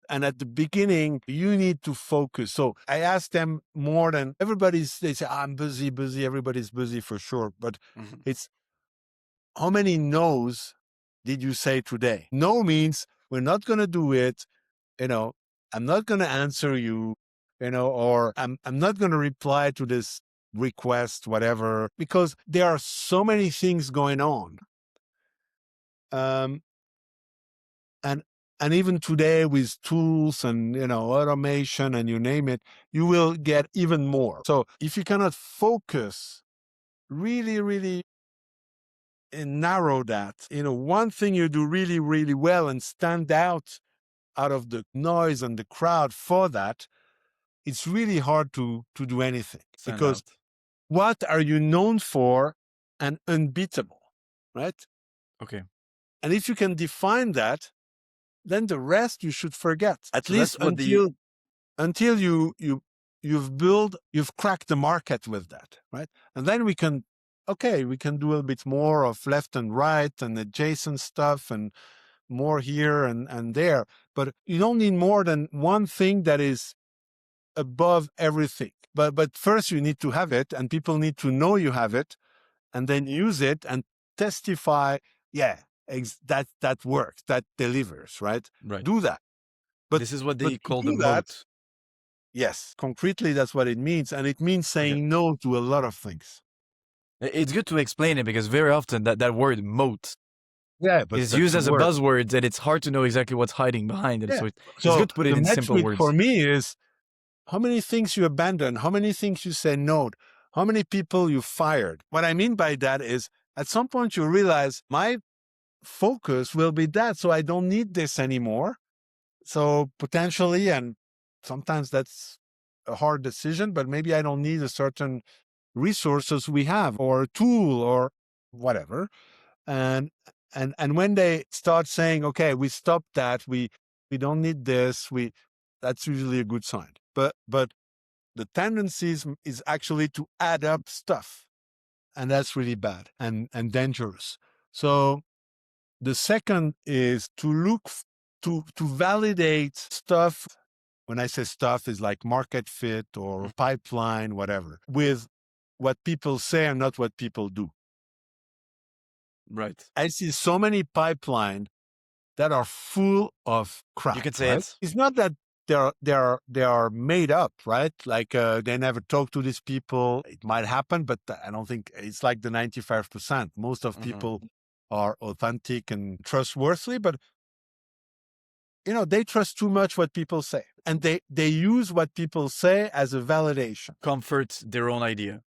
And at the beginning, you need to focus. So I asked them more than they say, I'm busy, everybody's busy for sure. But it's how many no's did you say today? No means we're not going to do it. I'm not going to answer you, or I'm not going to reply to this request, whatever, because there are so many things going on. And even today with tools and, automation and you name it, you will get even more. So if you cannot focus really, really and narrow that, one thing you do really, really well and stand out of the noise and the crowd for that, it's really hard to do anything. Because what are you known for and unbeatable, right? Okay. And if you can define that, then the rest you should forget. At So least until you've cracked the market with that, right? And then we can do a bit more of left and right and adjacent stuff and more here and there. But you don't need more than one thing that is above everything. But first you need to have it, and people need to know you have it, and then use it and testify, that works, that delivers, right? Right. Do that. But this is what they call the that, moat. Yes, concretely, that's what it means. And it means saying no to a lot of things. It's good to explain it, because very often that word moat is used as a buzzword, and it's hard to know exactly what's hiding behind it. So it's good to put it in simple words. For me is how many things you abandon, how many things you say no, how many people you fired. What I mean by that is at some point you realize my focus will be that, so I don't need this anymore. So potentially, and sometimes that's a hard decision, but maybe I don't need a certain resources we have or a tool or whatever. And when they start saying, okay, we stop that, we don't need this, that's usually a good sign. But the tendency is actually to add up stuff, and that's really bad and dangerous. So the second is to look to validate stuff. When I say stuff, is like market fit or pipeline, whatever, with what people say and not what people do. Right. I see so many pipelines that are full of crap. You can say right? It's not that they are made up, right? Like they never talk to these people. It might happen, but I don't think it's like the 95%. Most of people are authentic and trustworthy, but they trust too much what people say, and they use what people say as a validation. Comfort their own idea.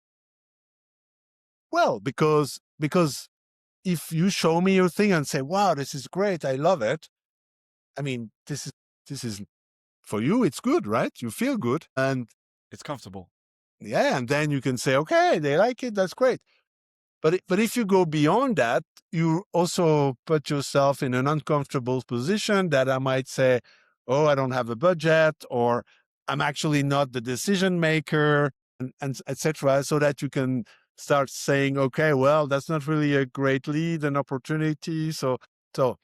Well, because if you show me your thing and say, wow, this is great, I love it, I mean, this is for you, it's good, right? You feel good. And It's comfortable. yeah, and then you can say, okay, they like it, that's great. But if you go beyond that, you also put yourself in an uncomfortable position that I might say, oh, I don't have a budget, or I'm actually not the decision maker, and etc. So that you can start saying, okay, well, that's not really a great lead and opportunity. So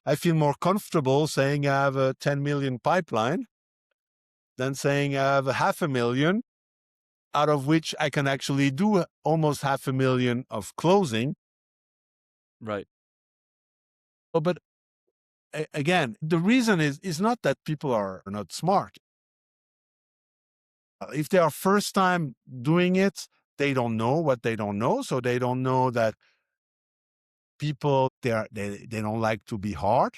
I feel more comfortable saying I have a 10 million pipeline than saying I have a 500,000, out of which I can actually do almost 500,000 of closing. Right. But again, the reason is not that people are not smart. If they are first time doing it, they don't know what they don't know. So they don't know that people, they don't like to be hard.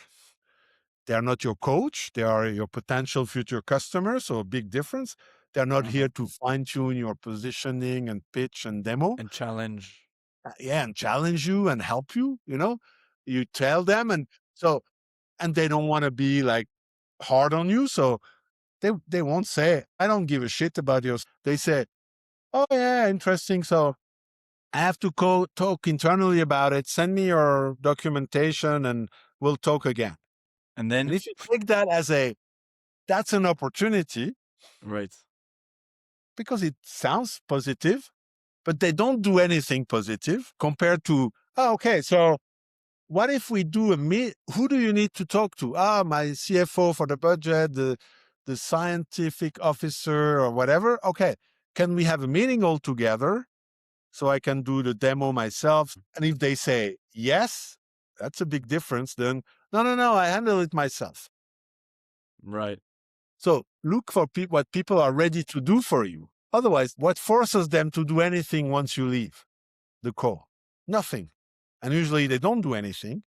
They are not your coach. They are your potential future customers. So a big difference. They're not Uh-huh. here to fine tune your positioning and pitch and demo. And challenge. Yeah, and challenge you and help you, you tell them. And they don't want to be like hard on you. So they won't say, I don't give a shit about yours. They say, oh yeah, interesting. So I have to go talk internally about it. Send me your documentation and we'll talk again. And And then, if you take that as that's an opportunity, right. because it sounds positive, but they don't do anything positive compared to, oh, okay, so what if we do who do you need to talk to? My CFO for the budget, the scientific officer or whatever. Okay. Can we have a meeting all together so I can do the demo myself? And if they say yes, that's a big difference. Then no, I handle it myself. Right. So look for what people are ready to do for you. Otherwise, what forces them to do anything once you leave the call? Nothing. And usually they don't do anything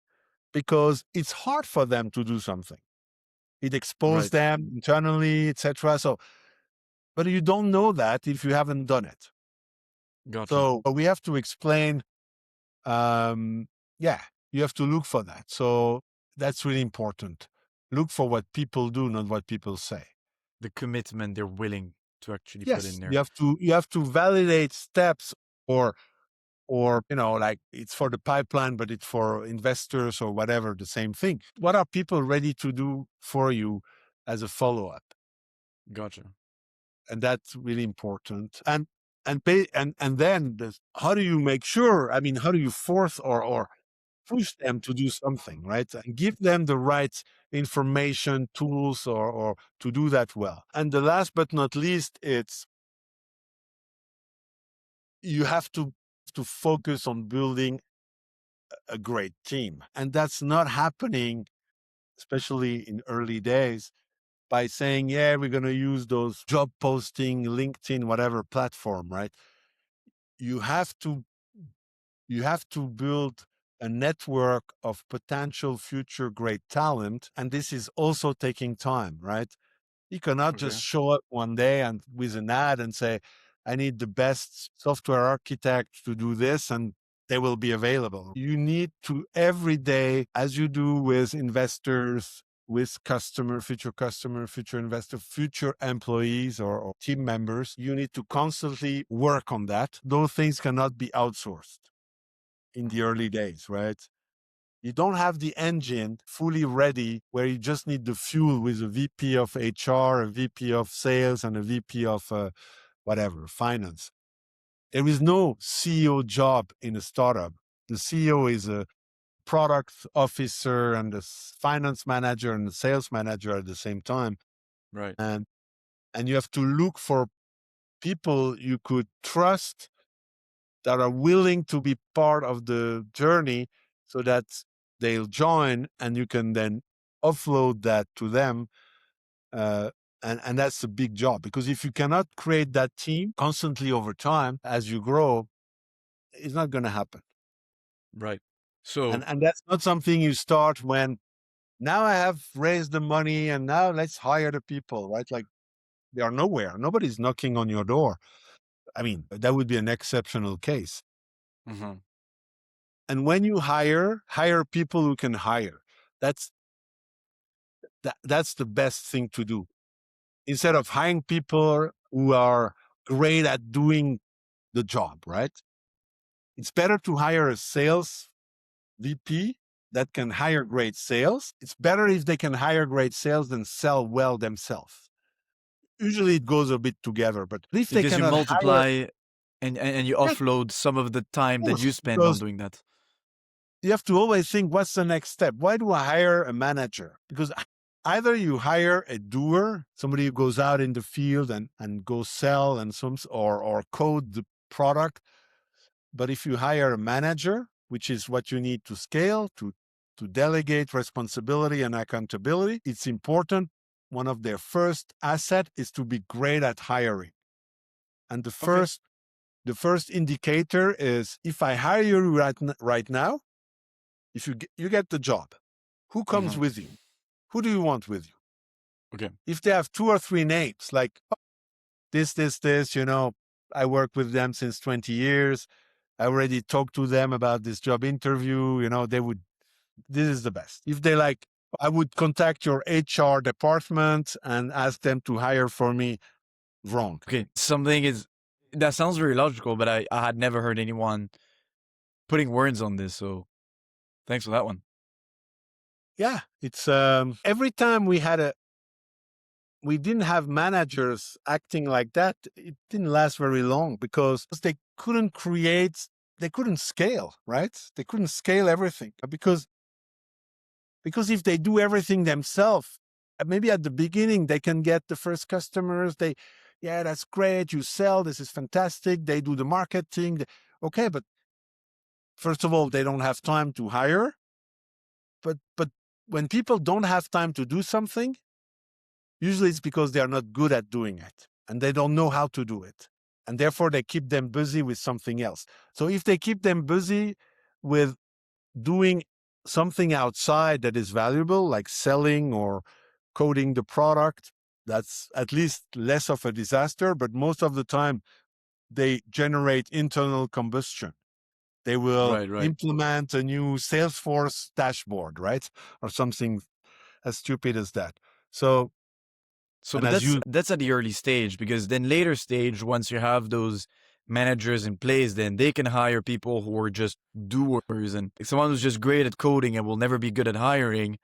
because it's hard for them to do something. It exposes Right. them internally, etc. So, but you don't know that if you haven't done it. Gotcha. So we have to explain. Yeah, you have to look for that. So that's really important. Look for what people do, not what people say. The commitment they're willing to actually put in Yes, there. you have to validate steps, or like it's for the pipeline, but it's for investors or whatever, the same thing. What are people ready to do for you as a follow-up? Gotcha. And that's really important. And then how do you make sure? I mean, how do you force or push them to do something, right? And give them the right information, tools, or to do that well. And the last but not least, it's you have to focus on building a great team, and that's not happening, especially in early days, by saying, yeah, we're going to use those job posting, LinkedIn, whatever platform, right? You have to build a network of potential future great talent. And this is also taking time, right? You cannot just Okay. show up one day and with an ad and say, I need the best software architect to do this, and they will be available. You need to every day, as you do with investors, with future investor, future employees or team members, you need to constantly work on that. Those things cannot be outsourced in the early days, right? You don't have the engine fully ready where you just need the fuel with a VP of HR, a VP of sales, and a VP of whatever, finance. There is no CEO job in a startup. The CEO is a product officer and a finance manager and a sales manager at the same time. Right. And you have to look for people you could trust that are willing to be part of the journey so that they'll join and you can then offload that to them. Uh, and that's a big job, because if you cannot create that team constantly over time as you grow, it's not going to happen. Right. So, And that's not something you start when now I have raised the money and now let's hire the people, right? Like they are nowhere. Nobody's knocking on your door. I mean, that would be an exceptional case. mhm. And when you hire people who can hire. That's That's the best thing to do. Instead of hiring people who are great at doing the job, right? It's better to hire a sales VP that can hire great sales. It's better if they can hire great sales than sell well themselves. Usually it goes a bit together, but if they Because you cannot hire, multiply and you yeah, of offload some of the time that course, you spend on because doing that. you have to always think, what's the next step? Why do I hire a manager? Because either you hire a doer, somebody who goes out in the field and go sell and or code the product. But if you hire a manager, which is what you need to scale, to delegate responsibility and accountability, it's important. One of their first asset is to be great at hiring. And Okay. the first indicator is, if I hire you right now, if you get the job, who comes Mhm. with you? Who do you want with you? Okay. If they have 2 or 3 names, like, oh, this, I work with them since 20 years. I already talked to them about this job interview, this is the best. If they like, I would contact your HR department and ask them to hire for me. Wrong. Okay. That sounds very logical, but I had never heard anyone putting words on this. So thanks for that one. Yeah. It's every time we didn't have managers acting like that, it didn't last very long because they couldn't scale, right? They couldn't scale everything because if they do everything themselves, maybe at the beginning they can get the first customers. Yeah, that's great. You sell. This is fantastic. They do the marketing. Okay, but first of all, they don't have time to hire. But when people don't have time to do something, usually it's because they are not good at doing it and they don't know how to do it. And therefore they keep them busy with something else. So if they keep them busy with doing something outside that is valuable, like selling or coding the product, that's at least less of a disaster. But most of the time, they generate internal combustion. They will Right. Right. implement a new Salesforce dashboard, right? Or something as stupid as that. So, So, and but as you, that's at the early stage, because then later stage, once you have those managers in place, then they can hire people who are just doers, and someone who's just great at coding and will never be good at hiring.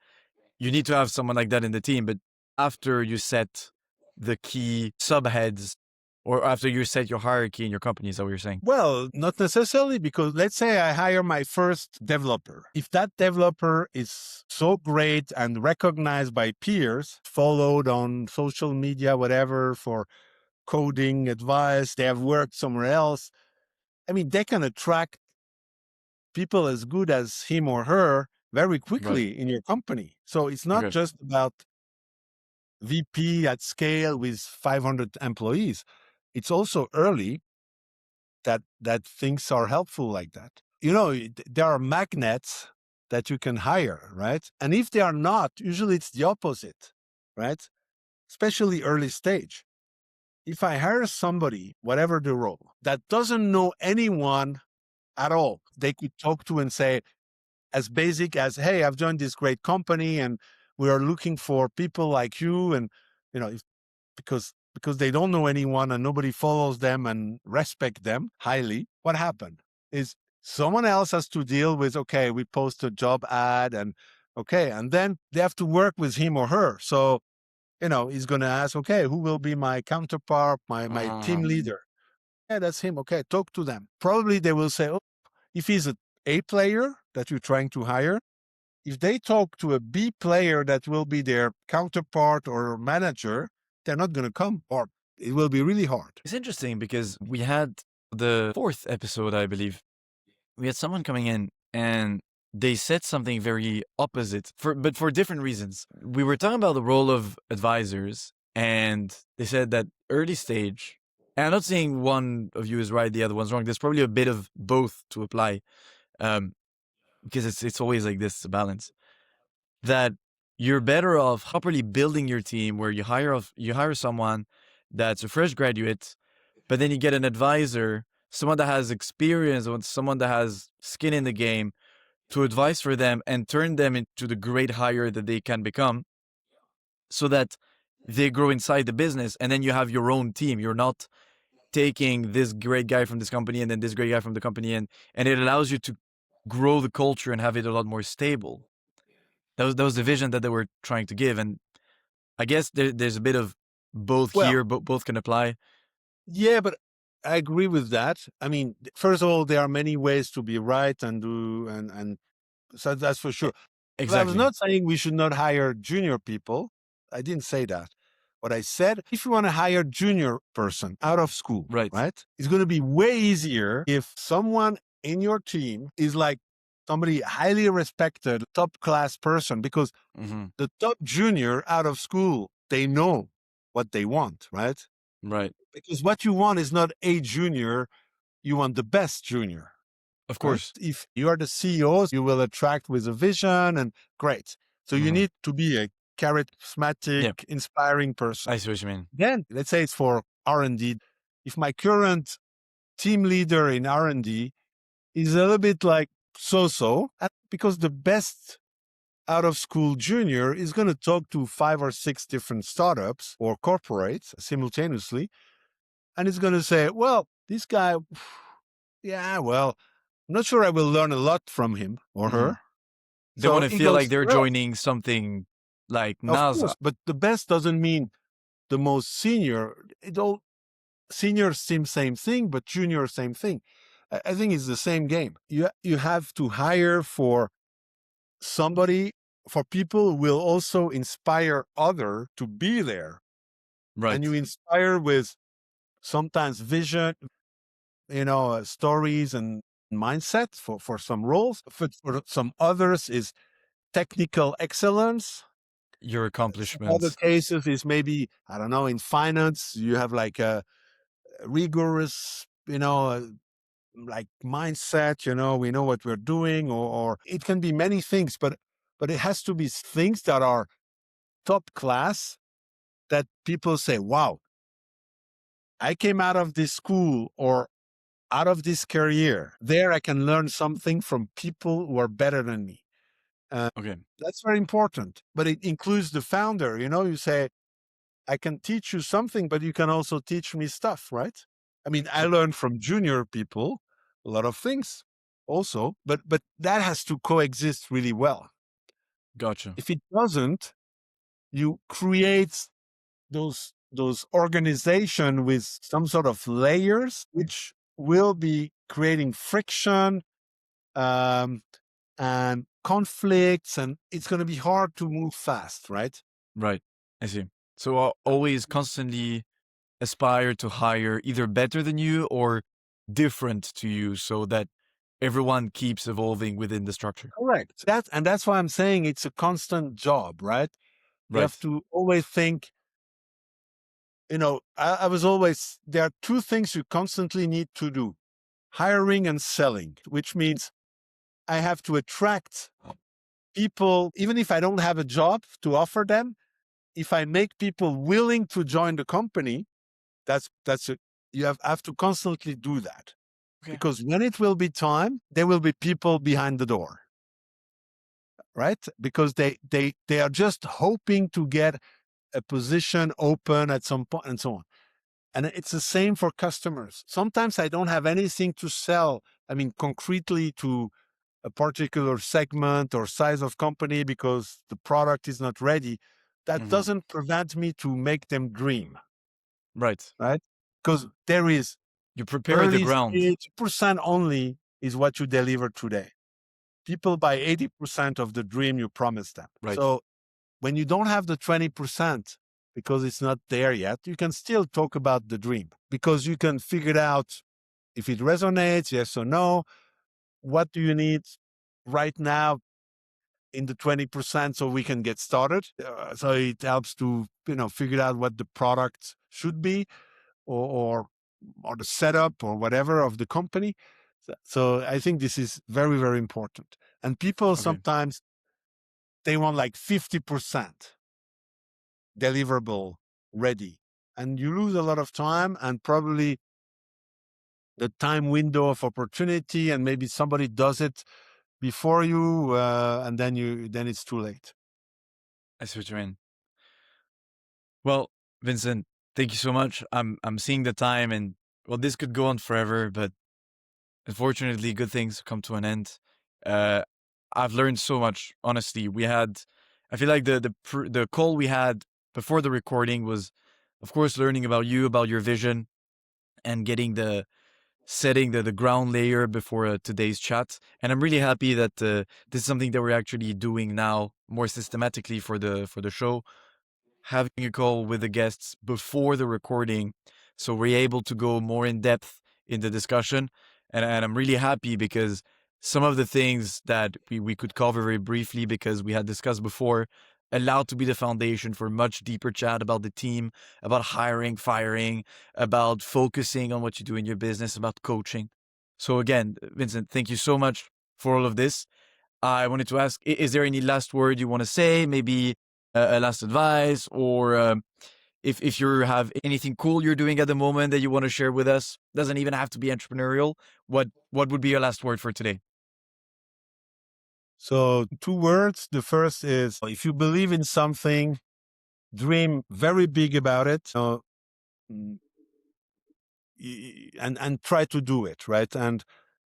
You need to have someone like that in the team. But after you set the key subheads, or after you set your hierarchy in your company, is that what you're saying? well, not necessarily, because let's say I hire my first developer. If that developer is so great and recognized by peers, followed on social media, whatever, for coding advice, they have worked somewhere else. I mean, they can attract people as good as him or her very Right. quickly in your company. So it's not Okay. just about VP at scale with 500 employees. It's also early that things are helpful like that. There are magnets that you can hire, right? And if they are not, usually it's the opposite, right? Especially early stage. If I hire somebody, whatever the role, that doesn't know anyone at all, they could talk to and say, as basic as, hey, I've joined this great company and we are looking for people like you. And, if because they don't know anyone and nobody follows them and respect them highly, what happened is someone else has to deal with, okay, we post a job ad and okay, and then they have to work with him or her. So, he's going to ask, okay, who will be my counterpart, my team leader? Yeah, that's him. Okay, talk to them. Probably they will say, oh, if he's A player that you're trying to hire, if they talk to a B player that will be their counterpart or manager, they're not going to come, or it will be really hard. It's interesting because we had the fourth episode, I believe. We had someone coming in and they said something very opposite, but for different reasons. We were talking about the role of advisors, and they said that early stage, and I'm not saying one of you is right, the other one's wrong. There's probably a bit of both to apply, um, because it's always like this, a balance. That you're better off properly building your team, where you hire someone that's a fresh graduate, but then you get an advisor, someone that has experience, or someone that has skin in the game, to advise for them and turn them into the great hire that they can become. so that they grow inside the business, and then you have your own team. You're not taking this great guy from this company and then this great guy from the company, and it allows you to grow the culture and have it a lot more stable. That was the vision that they were trying to give, and I guess there's a bit of both Well, here, but both can apply. yeah, but I agree with that. I mean, first of all, there are many ways to be right and do, and so that's for E- sure. But I was exactly. not saying we should not hire junior people. I didn't say that. What I said, if you want to hire junior person out of school, Right. right? It's going to be way easier if someone in your team is like somebody highly respected, top class person, because Hmm. the top junior out of school, they know what they want, right? Right. Because what you want is not a junior, you want the best junior, Of right? course. If you are the CEOs, you will attract with a vision and great. So you Hmm. need to be a charismatic, Yeah, inspiring person. I see what you mean. Then let's say it's for R&D. If my current team leader in R&D is a little bit like so-so, because the best out of school junior is going to talk to 5 or 6 different startups or corporates simultaneously, and it's going to say, well, this guy, yeah, well, I'm not sure I will learn a lot from him or Hmm. her. They So want to he feel like goes, they're well, joining something like of course, NASA. but the best doesn't mean the most senior. It all seniors seem same thing, but junior same thing. I think it's the same game. You have to hire for somebody, for people who will also inspire other to be there, and you Right. inspire with sometimes vision, stories and mindset for some roles. For some others is technical excellence. Your Some other accomplishments. cases is maybe, I don't know, in finance, you have like a rigorous, like mindset, we know what we're doing, or it can be many things, but it has to be things that are top class, that people say, wow, I came out of this school or out of this career. There I can learn something from people who are better than me. Uh, Okay. that's very important. But it includes the founder. You say, I can teach you something, but you can also teach me stuff, right? I mean, I So learned from junior people a lot of things also, but that has to coexist really well. gotcha. If it doesn't, you create those organization with some sort of layers, which will be creating friction, um, and conflicts, and it's going to be hard to move fast, right? Right. I see. So I'll always constantly aspire to hire either better than you or different to you, so that everyone keeps evolving within the structure. Correct. That's why I'm saying it's a constant job, right? You have Right. to always think, I was always, there are two things you constantly need to do: hiring and selling, which means I have to attract people, even if I don't have a job to offer them. If I make people willing to join the company, that's it. You have to constantly do that, Okay. because when it will be time, there will be people behind the door, right? Because they are just hoping to get a position open at some point and so on. And it's the same for customers. Sometimes I don't have anything to sell, I mean, concretely to a particular segment or size of company, because the product is not ready. That Hmm. doesn't prevent me to make them dream, Right. right? Because there is You prepare the early ground. stage percent only is what you deliver today. People buy 80% of the dream you promised them. Right. So when you don't have the 20% because it's not there yet, you can still talk about the dream, because you can figure it out if it resonates, yes or no. What do you need right now in the 20% so we can get started? So it helps to, figure out what the product should be, or or the setup or whatever of the company. So I think this is very, very important. And people Okay. sometimes, they want like 50% deliverable ready. And you lose a lot of time, and probably the time window of opportunity, and maybe somebody does it before you, and then it's too late. I see what you mean. Well, Vincent, thank you so much. I'm seeing the time, and well, this could go on forever, but unfortunately, good things come to an end. Uh, I've learned so much. Honestly, I feel like the call we had before the recording was, of course, learning about you, about your vision, and getting the setting the ground layer before today's chat. And I'm really happy that this is something that we're actually doing now more systematically for the show, having a call with the guests before the recording, so we're able to go more in depth in the discussion. And I'm really happy because some of the things that we could cover very briefly because we had discussed before allowed to be the foundation for much deeper chat about the team, about hiring, firing, about focusing on what you do in your business, about coaching. So again, Vincent, thank you so much for all of this. I wanted to ask, is there any last word you want to say? Maybe a last advice, or if you have anything cool you're doing at the moment that you want to share with us. Doesn't even have to be entrepreneurial. What would be your last word for today? So, two words. The first is, if you believe in something, dream very big about it. Mm, and try to do it, right?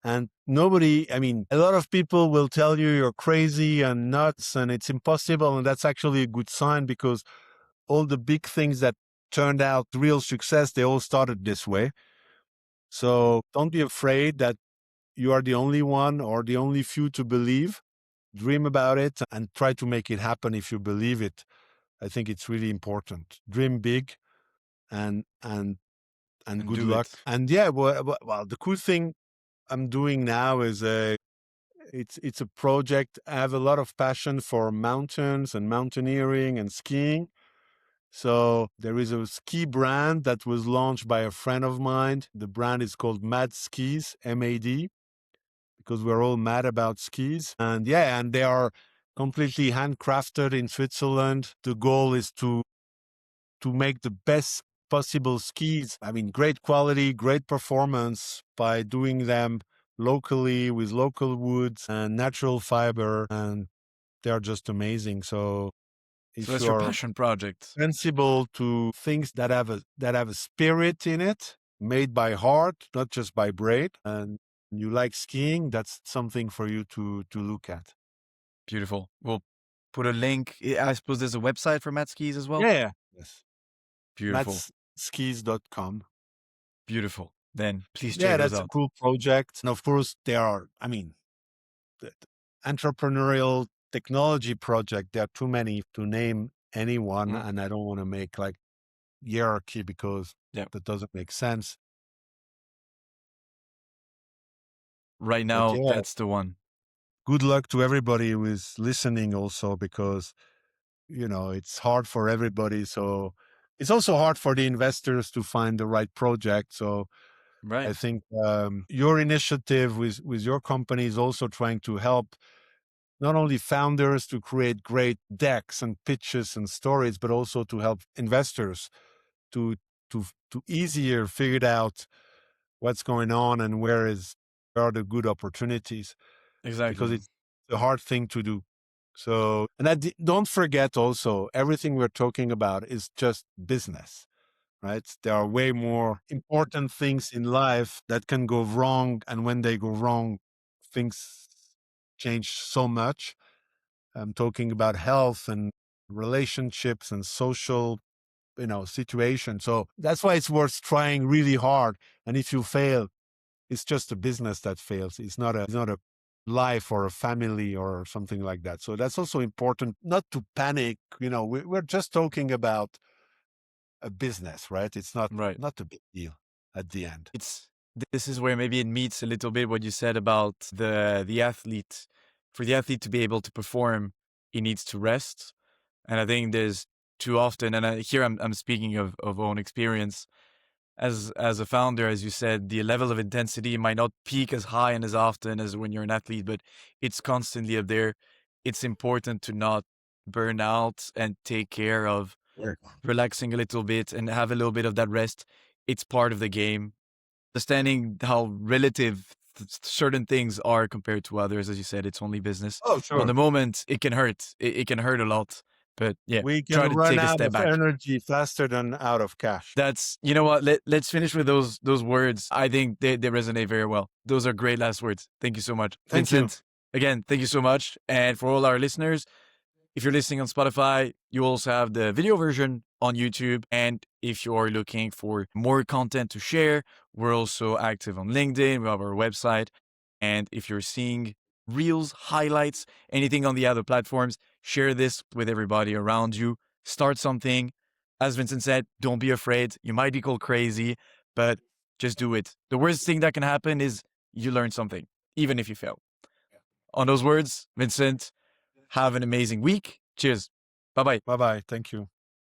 And nobody, I mean, a lot of people will tell you you're crazy and nuts and it's impossible, and that's actually a good sign, because all the big things that turned out real success, they all started this way. So don't be afraid that you are the only one or the only few to believe. Dream about it and try to make it happen if you believe it. I think it's really important. Dream big, and And good do luck. it. And yeah, well, the cool thing I'm doing now is it's a project. I have a lot of passion for mountains and mountaineering and skiing. So there is a ski brand that was launched by a friend of mine. The brand is called Mad Skis, MAD, because we're all mad about skis. And yeah, and they are completely handcrafted in Switzerland. The goal is to make the best possible skis. I mean, great quality, great performance by doing them locally with local woods and natural fiber. And they're just amazing. So So if that's your you're passion project. sensible to things that have a spirit in it, made by heart, not just by brain, and you like skiing, that's something for you to look at. Beautiful. We'll put a link. I suppose there's a website for Matt Skis as well. Yeah. Yes. Beautiful. Matskis.com. Beautiful. Then please check Yeah, those that's a out. cool project. And of course, there are, I mean, the entrepreneurial technology project, there are too many to name anyone, Mm. and I don't want to make like hierarchy because Yeah. that doesn't make sense. Right But now, yeah, that's the one. good luck to everybody who is listening also, because it's hard for everybody. So it's also hard for the investors to find the right project. So I Right. think your initiative with your company is also trying to help not only founders to create great decks and pitches and stories, but also to help investors to to easier figure out what's going on and where are the good opportunities, because Exactly. it's a hard thing to do. So, and don't forget also, everything we're talking about is just business, right? There are way more important things in life that can go wrong. And when they go wrong, things change so much. I'm talking about health and relationships and social, situation. So that's why it's worth trying really hard. And if you fail, it's just a business that fails. It's not a life or a family or something like that. So that's also important, not to panic. We're just talking about a business, right? It's not Right. not a big deal at the end. It's this is where maybe it meets a little bit what you said about the athlete. For the athlete to be able to perform, he needs to rest. And I think there's too often, and here I'm speaking of own experience as a founder, as you said, the level of intensity might not peak as high and as often as when you're an athlete, but it's constantly up there. It's important to not burn out and take care of Sure. relaxing a little bit and have a little bit of that rest. It's part of the game. Understanding how relative certain things are compared to others, as you said, it's only business. Oh, But in sure. the moment, it can hurt. It can hurt a lot. But yeah, We can try to run take a out step of back. energy faster than out of cash. That's, you know what, let's finish with those words. I think they resonate very well. Those are great last words. Thank you so much. Thank you. Vincent, again, thank you so much. And for all our listeners, if you're listening on Spotify, you also have the video version on YouTube. And if you're looking for more content to share, we're also active on LinkedIn. We have our website. And if you're seeing reels, highlights, anything on the other platforms, share this with everybody around you. Start something. As Vincent said, don't be afraid. You might be called crazy, but just do it. The worst thing that can happen is you learn something, even if you fail. On those words, Vincent, have an amazing week. Cheers. Bye-bye. Bye-bye. Thank you.